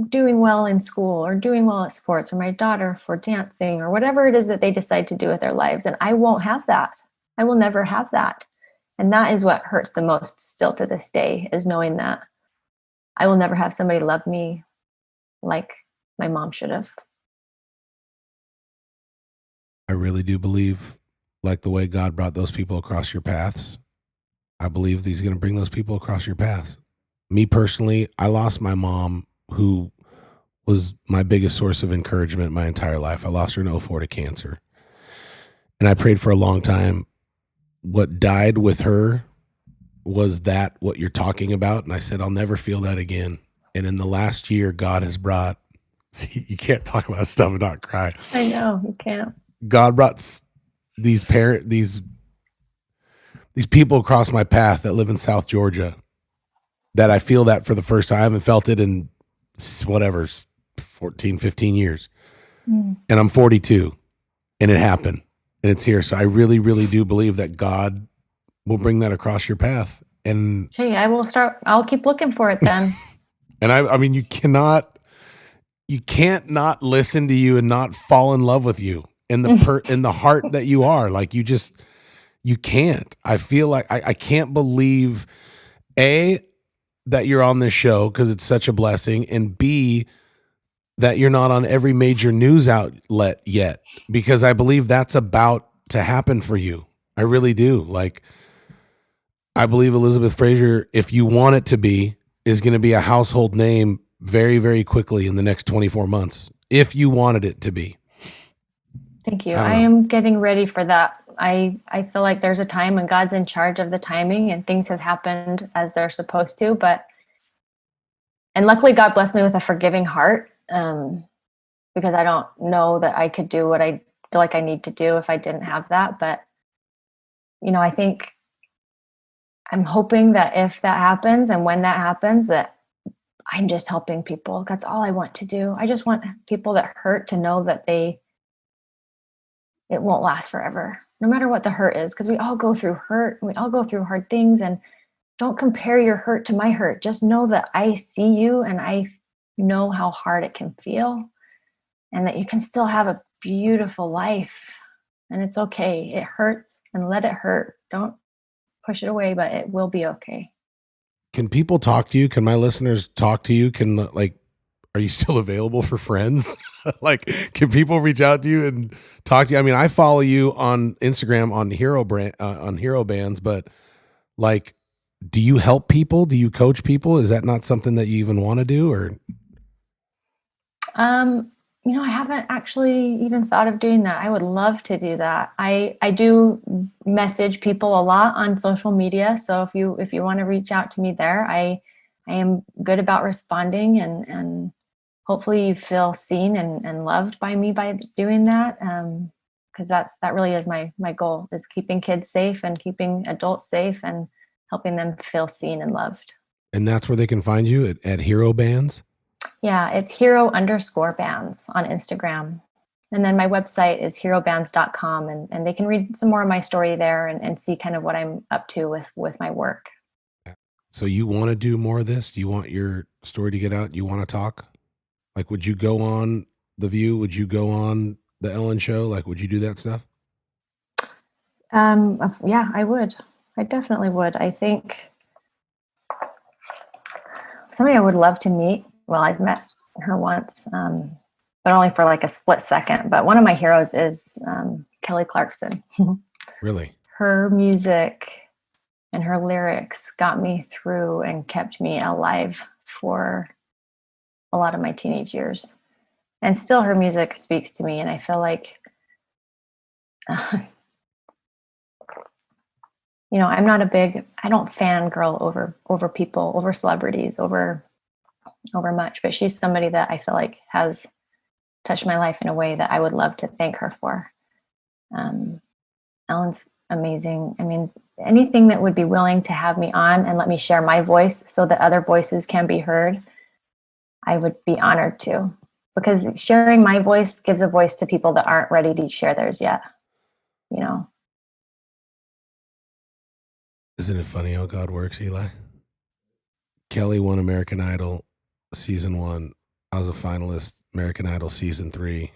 doing well in school or doing well at sports, or my daughter for dancing, or whatever it is that they decide to do with their lives. And I won't have that. I will never have that. And that is what hurts the most still to this day, is knowing that I will never have somebody love me like my mom should have. I really do believe, like the way God brought those people across your paths, I believe He's going to bring those people across your paths. Me personally, I lost my mom, who was my biggest source of encouragement my entire life. I lost her in 2004 to cancer. And I prayed for a long time. What died with her was that what you're talking about. And I said, I'll never feel that again. And in the last year, God has brought, see, you can't talk about stuff and not cry. I know, you can't. God brought these people across my path that live in South Georgia, that I feel that for the first time. I haven't felt it in 14, 15 years. And I'm 42, and it happened, and it's here. So I really, really do believe that God will bring that across your path. And hey, I'll keep looking for it then. and I mean, you can't not listen to you and not fall in love with you in the heart that you are. Like, you can't. I feel like I can't believe that you're on this show, because it's such a blessing, and B, that you're not on every major news outlet yet, because I believe that's about to happen for you. I really do. Like, I believe Elizabeth Frazier, if you want it to be, is going to be a household name very, very quickly in the next 24 months, if you wanted it to be. Thank you. I am getting ready for that. I feel like there's a time when God's in charge of the timing, and things have happened as they're supposed to. And luckily God blessed me with a forgiving heart, because I don't know that I could do what I feel like I need to do if I didn't have that. But, I think I'm hoping that if that happens, and when that happens, that I'm just helping people. That's all I want to do. I just want people that hurt to know that it won't last forever, no matter what the hurt is, because we all go through hurt. We all go through hard things, and don't compare your hurt to my hurt. Just know that I see you, and I know how hard it can feel, and that you can still have a beautiful life. And it's okay. It hurts, and let it hurt. Don't push it away, but it will be okay. Can people talk to you? Can my listeners talk to you? Can like, are you still available for friends? Like, can people reach out to you and talk to you? I mean, I follow you on Instagram on Hero Bands, but like, do you help people? Do you coach people? Is that not something that you even want to do? Or Um, I haven't actually even thought of doing that. I would love to do that. I do message people a lot on social media, so if you want to reach out to me there, I am good about responding, and hopefully you feel seen and loved by me by doing that. Because that really is my goal, is keeping kids safe and keeping adults safe and helping them feel seen and loved. and that's where they can find you at Hero Bands. Yeah, it's hero_bands on Instagram. And then my website is herobands.com, and they can read some more of my story there and see kind of what I'm up to with my work. So you want to do more of this? Do you want your story to get out? You want to talk? Like, would you go on The View? Would you go on the Ellen Show? Like, would you do that stuff? Yeah, I would. I definitely would. I think somebody I would love to meet. Well, I've met her once, but only for like a split second. But one of my heroes is Kelly Clarkson. Really? Her music and her lyrics got me through and kept me alive for a lot of my teenage years. And still, her music speaks to me. And I feel like, I don't fangirl over people, over celebrities, over much. But she's somebody that I feel like has touched my life in a way that I would love to thank her for. Ellen's amazing. I mean, anything that would be willing to have me on and let me share my voice so that other voices can be heard, I would be honored to. Because sharing my voice gives a voice to people that aren't ready to share theirs yet. You know, Isn't it funny how God works, Eli? Kelly won American Idol season 1. I was a finalist, American Idol season 3.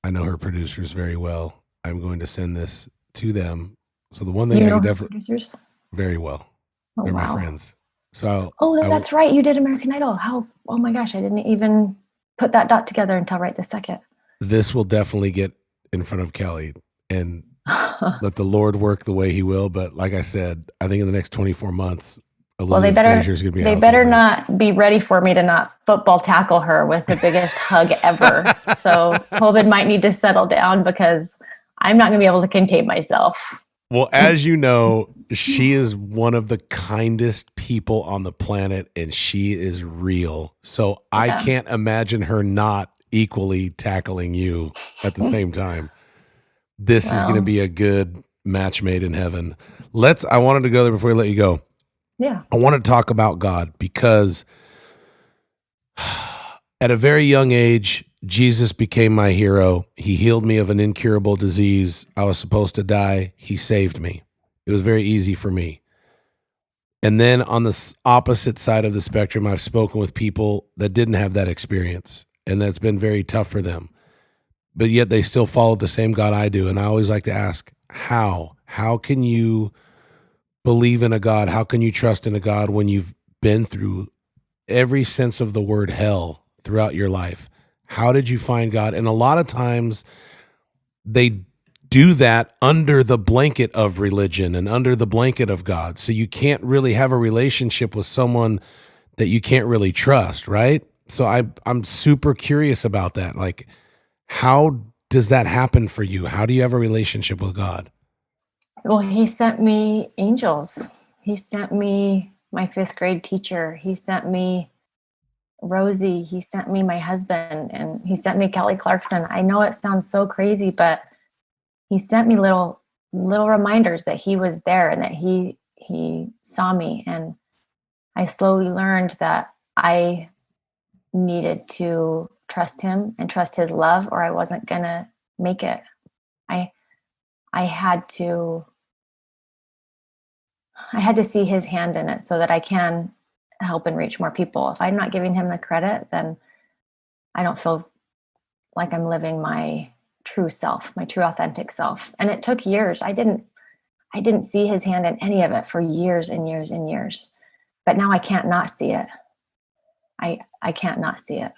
I know her producers very well. I'm going to send this to them. So the one thing you I know could her definitely producers. very well. Oh They're my wow. friends. So Oh, that's right. You did American Idol. How? Oh my gosh, I didn't even put that dot together until right this second. this will definitely get in front of Kelly and let the Lord work the way he will. But like I said, I think in the next 24 months, Well, Elizabeth Frazier is going to be a they household better name. not be ready for me to not football tackle her with the biggest hug ever. So COVID might need to settle down because I'm not going to be able to contain myself. Well, as you know, she is one of the kindest people on the planet, and she is real. So I Yeah. can't imagine her not equally tackling you at the same time. This is going to Well, be a good match made in heaven. I wanted to go there before we let you go. yeah. I want to talk about God because at a very young age, Jesus became my hero. He healed me of an incurable disease. I was supposed to die. He saved me. It was very easy for me. And then on the opposite side of the spectrum, I've spoken with people that didn't have that experience, and that's been very tough for them. But yet they still follow the same God I do. And I always like to ask, how? How can you believe in a God? How can you trust in a God when you've been through every sense of the word hell throughout your life? How did you find God? And a lot of times they do that under the blanket of religion and under the blanket of God. So you can't really have a relationship with someone that you can't really trust, right? So I'm super curious about that. Like, how does that happen for you? How do you have a relationship with God? Well, he sent me angels. He sent me my fifth grade teacher. He sent me Rosie. He sent me my husband, and he sent me Kelly Clarkson. I know it sounds so crazy, but he sent me little reminders that he was there and that he saw me. And I slowly learned that I needed to trust him and trust his love, or I wasn't gonna make it. I I had to see his hand in it so that I can help and reach more people. If I'm not giving him the credit, then I don't feel like I'm living my true self, my true authentic self. And it took years. I didn't see his hand in any of it for years and years and years. But now I can't not see it. I can't not see it.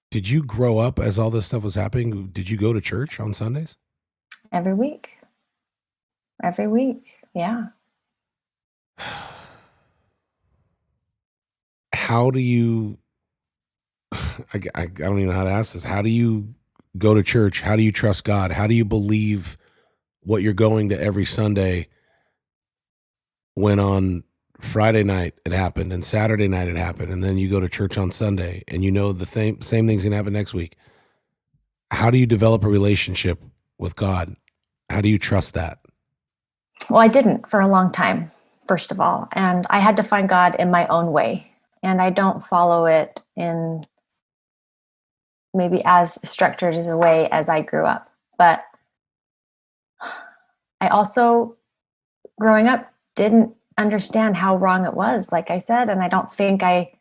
Did you grow up as all this stuff was happening? Did you go to church on Sundays? Every week. Every week. Yeah. How do you, I don't even know how to ask this. How do you go to church? How do you trust God? How do you believe what you're going to every Sunday when on Friday night it happened and Saturday night it happened, and then you go to church on Sunday and you know the same thing's gonna happen next week? How do you develop a relationship with God? How do you trust that? Well, I didn't for a long time, first of all. And I had to find God in my own way. And I don't follow it in maybe as structured as a way as I grew up. But I also, growing up, didn't understand how wrong it was, like I said. And I don't think I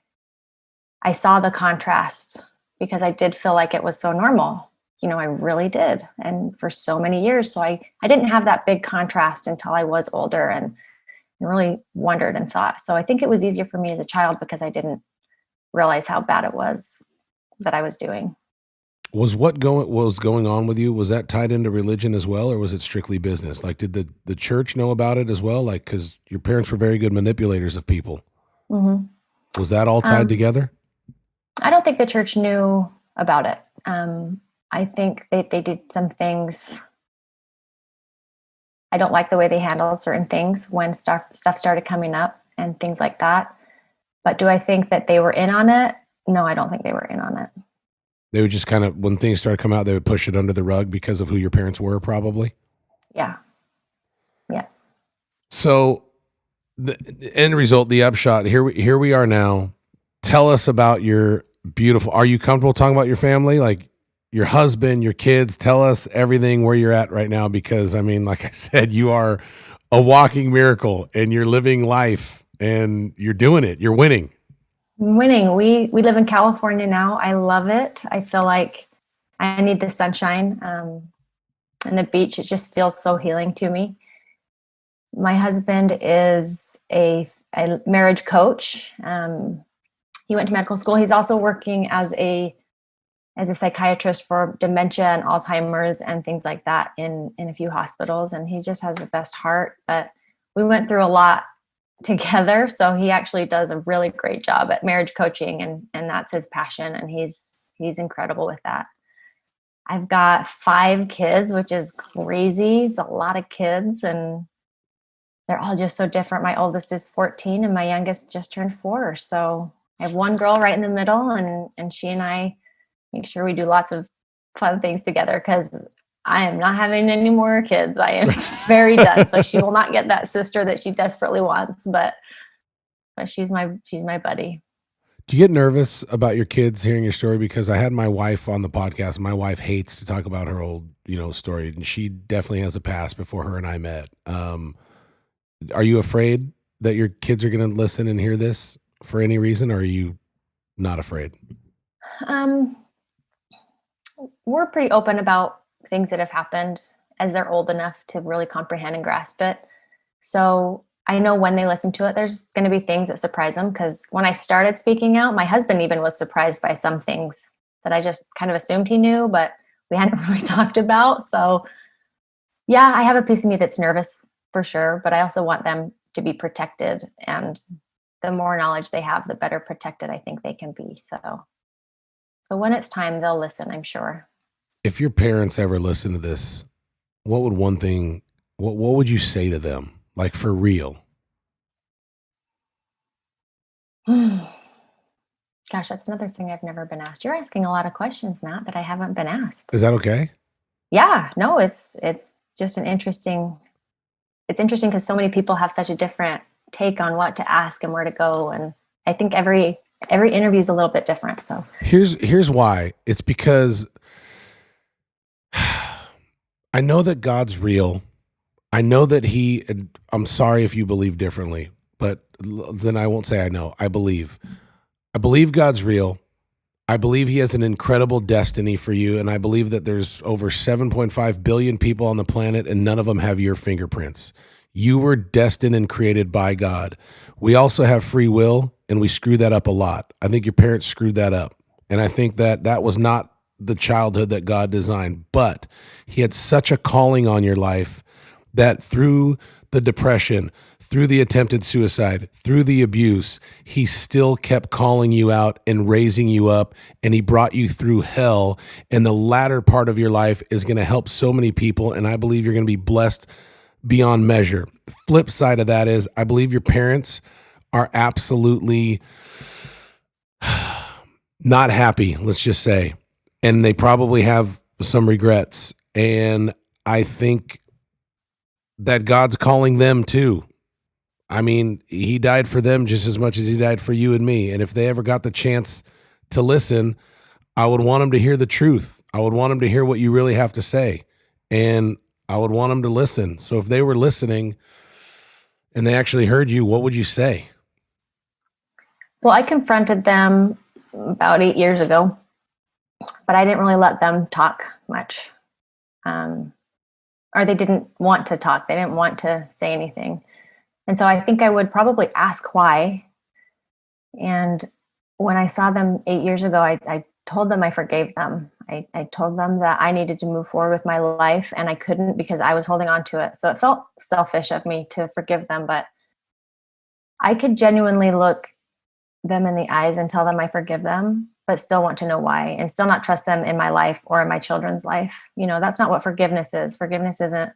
saw the contrast because I did feel like it was so normal. I really did. And for so many years. So I didn't have that big contrast until I was older and really wondered and thought. So I think it was easier for me as a child because I didn't realize how bad it was that I was doing. Was what was going on with you, was that tied into religion as well, or was it strictly business? Like, did the church know about it as well? Like, because your parents were very good manipulators of people. Mm-hmm. Was that all tied together? I don't think the church knew about it. I think they did some things. I don't like the way they handled certain things when stuff started coming up and things like that. But do I think that they were in on it? No, I don't think they were in on it. They would just kind of, when things started coming out, they would push it under the rug because of who your parents were, probably. Yeah. Yeah. So the end result, the upshot, here we are now. Tell us about your beautiful, are you comfortable talking about your family? Like your husband, your kids, tell us everything where you're at right now. Because I mean, like I said, you are a walking miracle and you're living life and you're doing it. You're winning. Winning. We live in California now. I love it. I feel like I need the sunshine and the beach. It just feels so healing to me. My husband is a marriage coach. He went to medical school. He's also working as a psychiatrist for dementia and Alzheimer's and things like that in a few hospitals. And he just has the best heart. But we went through a lot together. So he actually does a really great job at marriage coaching, and that's his passion. And he's incredible with that. I've got 5 kids, which is crazy. It's a lot of kids, and they're all just so different. My oldest is 14 and my youngest just turned 4. So I have one girl right in the middle, and she and I make sure we do lots of fun things together because I am not having any more kids. I am very done. So she will not get that sister that she desperately wants, but she's my buddy. Do you get nervous about your kids hearing your story? Because I had my wife on the podcast. My wife hates to talk about her old, story, and she definitely has a past before her and I met. Are you afraid that your kids are going to listen and hear this for any reason, or are you not afraid? We're pretty open about things that have happened as they're old enough to really comprehend and grasp it. So I know when they listen to it, there's going to be things that surprise them. Because when I started speaking out, my husband even was surprised by some things that I just kind of assumed he knew, but we hadn't really talked about. So yeah, I have a piece of me that's nervous for sure, but I also want them to be protected. And the more knowledge they have, the better protected I think they can be. So when it's time, they'll listen, I'm sure. If your parents ever listen to this, what would you say to them? Like for real? Gosh, that's another thing I've never been asked. You're asking a lot of questions, Matt, that I haven't been asked. Is that okay? Yeah, no, it's just interesting because so many people have such a different take on what to ask and where to go. And I think every interview is a little bit different. So here's why. It's because I know that God's real. I know that I'm sorry if you believe differently, but then I won't say I know. I believe God's real. I believe he has an incredible destiny for you, and I believe that there's over 7.5 billion people on the planet, and none of them have your fingerprints. You were destined and created by God. We also have free will, and we screw that up a lot. I think your parents screwed that up, and I think that that was not the childhood that God designed, but he had such a calling on your life that through the depression, through the attempted suicide, through the abuse, he still kept calling you out and raising you up, and he brought you through hell. And the latter part of your life is going to help so many people, and I believe you're going to be blessed beyond measure. The flip side of that is I believe your parents are absolutely not happy, let's just say, and they probably have some regrets. And I think that God's calling them too. I mean, he died for them just as much as he died for you and me. And if they ever got the chance to listen, I would want them to hear the truth. I would want them to hear what you really have to say. And I would want them to listen. So if they were listening and they actually heard you, what would you say? Well, I confronted them about 8 years ago, but I didn't really let them talk much. Or they didn't want to talk. They didn't want to say anything. And so I think I would probably ask why. And when I saw them 8 years ago, I told them I forgave them. I told them that I needed to move forward with my life, and I couldn't because I was holding on to it. So it felt selfish of me to forgive them, but I could genuinely look them in the eyes and tell them I forgive them, but still want to know why and still not trust them in my life or in my children's life. You know, that's not what forgiveness is. Forgiveness isn't,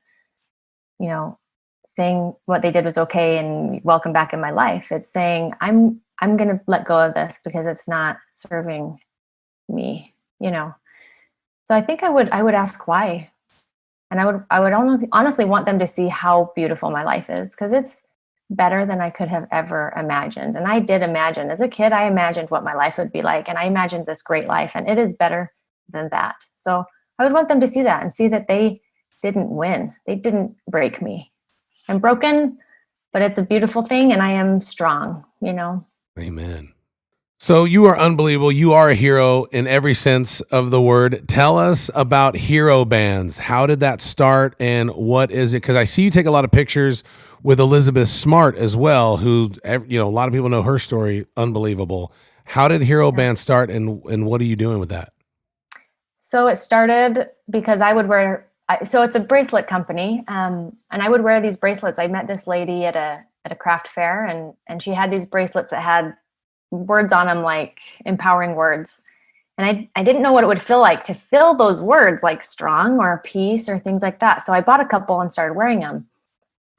you know, saying what they did was okay and welcome back in my life. It's saying I'm going to let go of this because it's not serving me, you know. So I think I would ask why. And I would honestly want them to see how beautiful my life is, because it's better than I could have ever imagined. And I did imagine as a kid, I imagined what my life would be like. And I imagined this great life, and it is better than that. So I would want them to see that and see that they didn't win. They didn't break me. I'm broken, but it's a beautiful thing. And I am strong, you know? Amen. So you are unbelievable. You are a hero in every sense of the word. Tell us about hero bands. How did that start and what is it? Because I see you take a lot of pictures with Elizabeth Smart as well, who, you know, a lot of people know her story. Unbelievable. How did hero band start, and what are you doing with that? So it started because I would wear, so it's a bracelet company. And I would wear these bracelets. I met this lady at a craft fair, and she had these bracelets that had words on them, like empowering words. And I didn't know what it would feel like to feel those words, like strong or peace or things like that. So I bought a couple and started wearing them.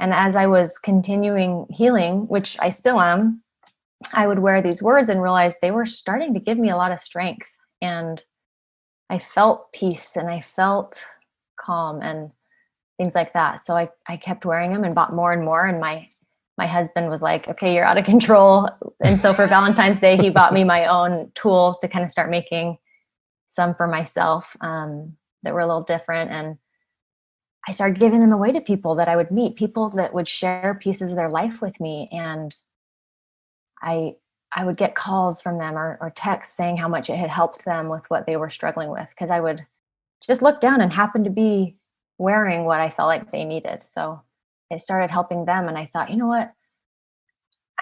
And as I was continuing healing, which I still am, I would wear these words and realize they were starting to give me a lot of strength. And I felt peace and I felt calm and things like that. So I kept wearing them and bought more and more. And my husband was like, okay, you're out of control. And so for Valentine's Day, he bought me my own tools to kind of start making some for myself that were a little different. And I started giving them away to people that I would meet, people that would share pieces of their life with me. And I would get calls from them or texts saying how much it had helped them with what they were struggling with. Because I would just look down and happen to be wearing what I felt like they needed. So it started helping them. And I thought, you know what?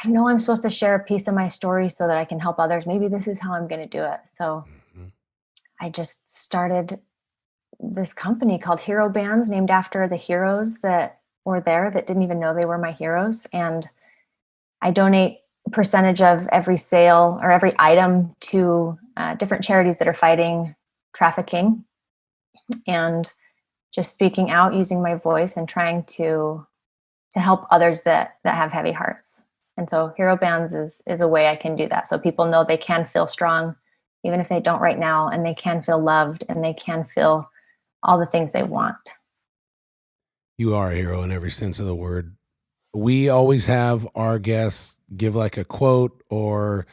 I know I'm supposed to share a piece of my story so that I can help others. Maybe this is how I'm going to do it. So I just started this company called Hero Bands, named after the heroes that were there that didn't even know they were my heroes. And I donate a percentage of every sale or every item to different charities that are fighting trafficking, and just speaking out, using my voice and trying to help others that have heavy hearts. And so Hero Bands is a way I can do that. So people know they can feel strong, even if they don't right now, and they can feel loved, and they can feel all the things they want. You are a hero in every sense of the word. We always have our guests give like a quote or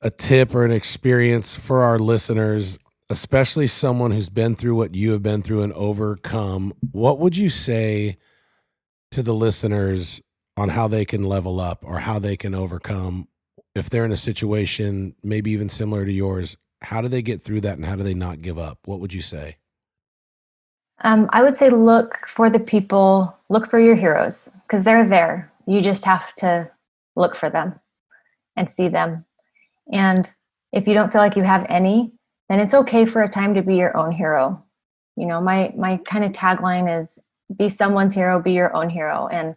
a tip or an experience for our listeners, especially someone who's been through what you have been through and overcome. What would you say to the listeners on how they can level up or how they can overcome if they're in a situation maybe even similar to yours? how do they get through that and how do they not give up? What would you say? I would say look for your heroes, because they're there. You just have to look for them and see them. And if you don't feel like you have any, then it's okay for a time to be your own hero. My kind of tagline is be someone's hero, be your own hero. And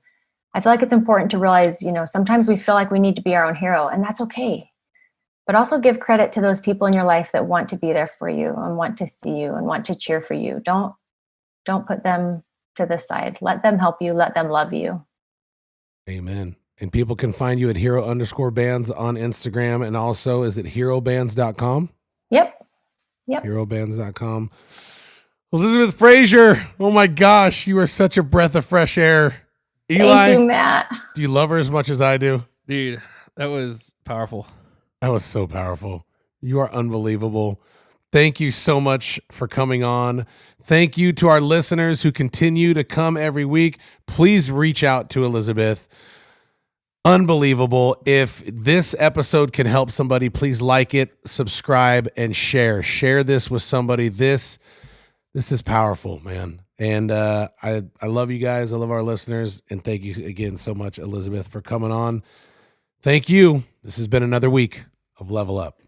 I feel like it's important to realize, sometimes we feel like we need to be our own hero, and that's okay. But also give credit to those people in your life that want to be there for you and want to see you and want to cheer for you. Don't put them to the side. Let them help you. Let them love you. Amen. And people can find you at hero_bands on Instagram. And also, is it herobands.com? Yep. Herobands.com. Elizabeth Frazier. Oh my gosh. You are such a breath of fresh air. Eli, thank you, Matt. Do you love her as much as I do? Dude, that was powerful. That was so powerful. You are unbelievable. Thank you so much for coming on. Thank you to our listeners who continue to come every week. Please reach out to Elizabeth. Unbelievable. If this episode can help somebody, please like it, subscribe, and share. Share this with somebody. This is powerful, man. And I love you guys. I love our listeners. And thank you again so much, Elizabeth, for coming on. Thank you. This has been another week of Level Up.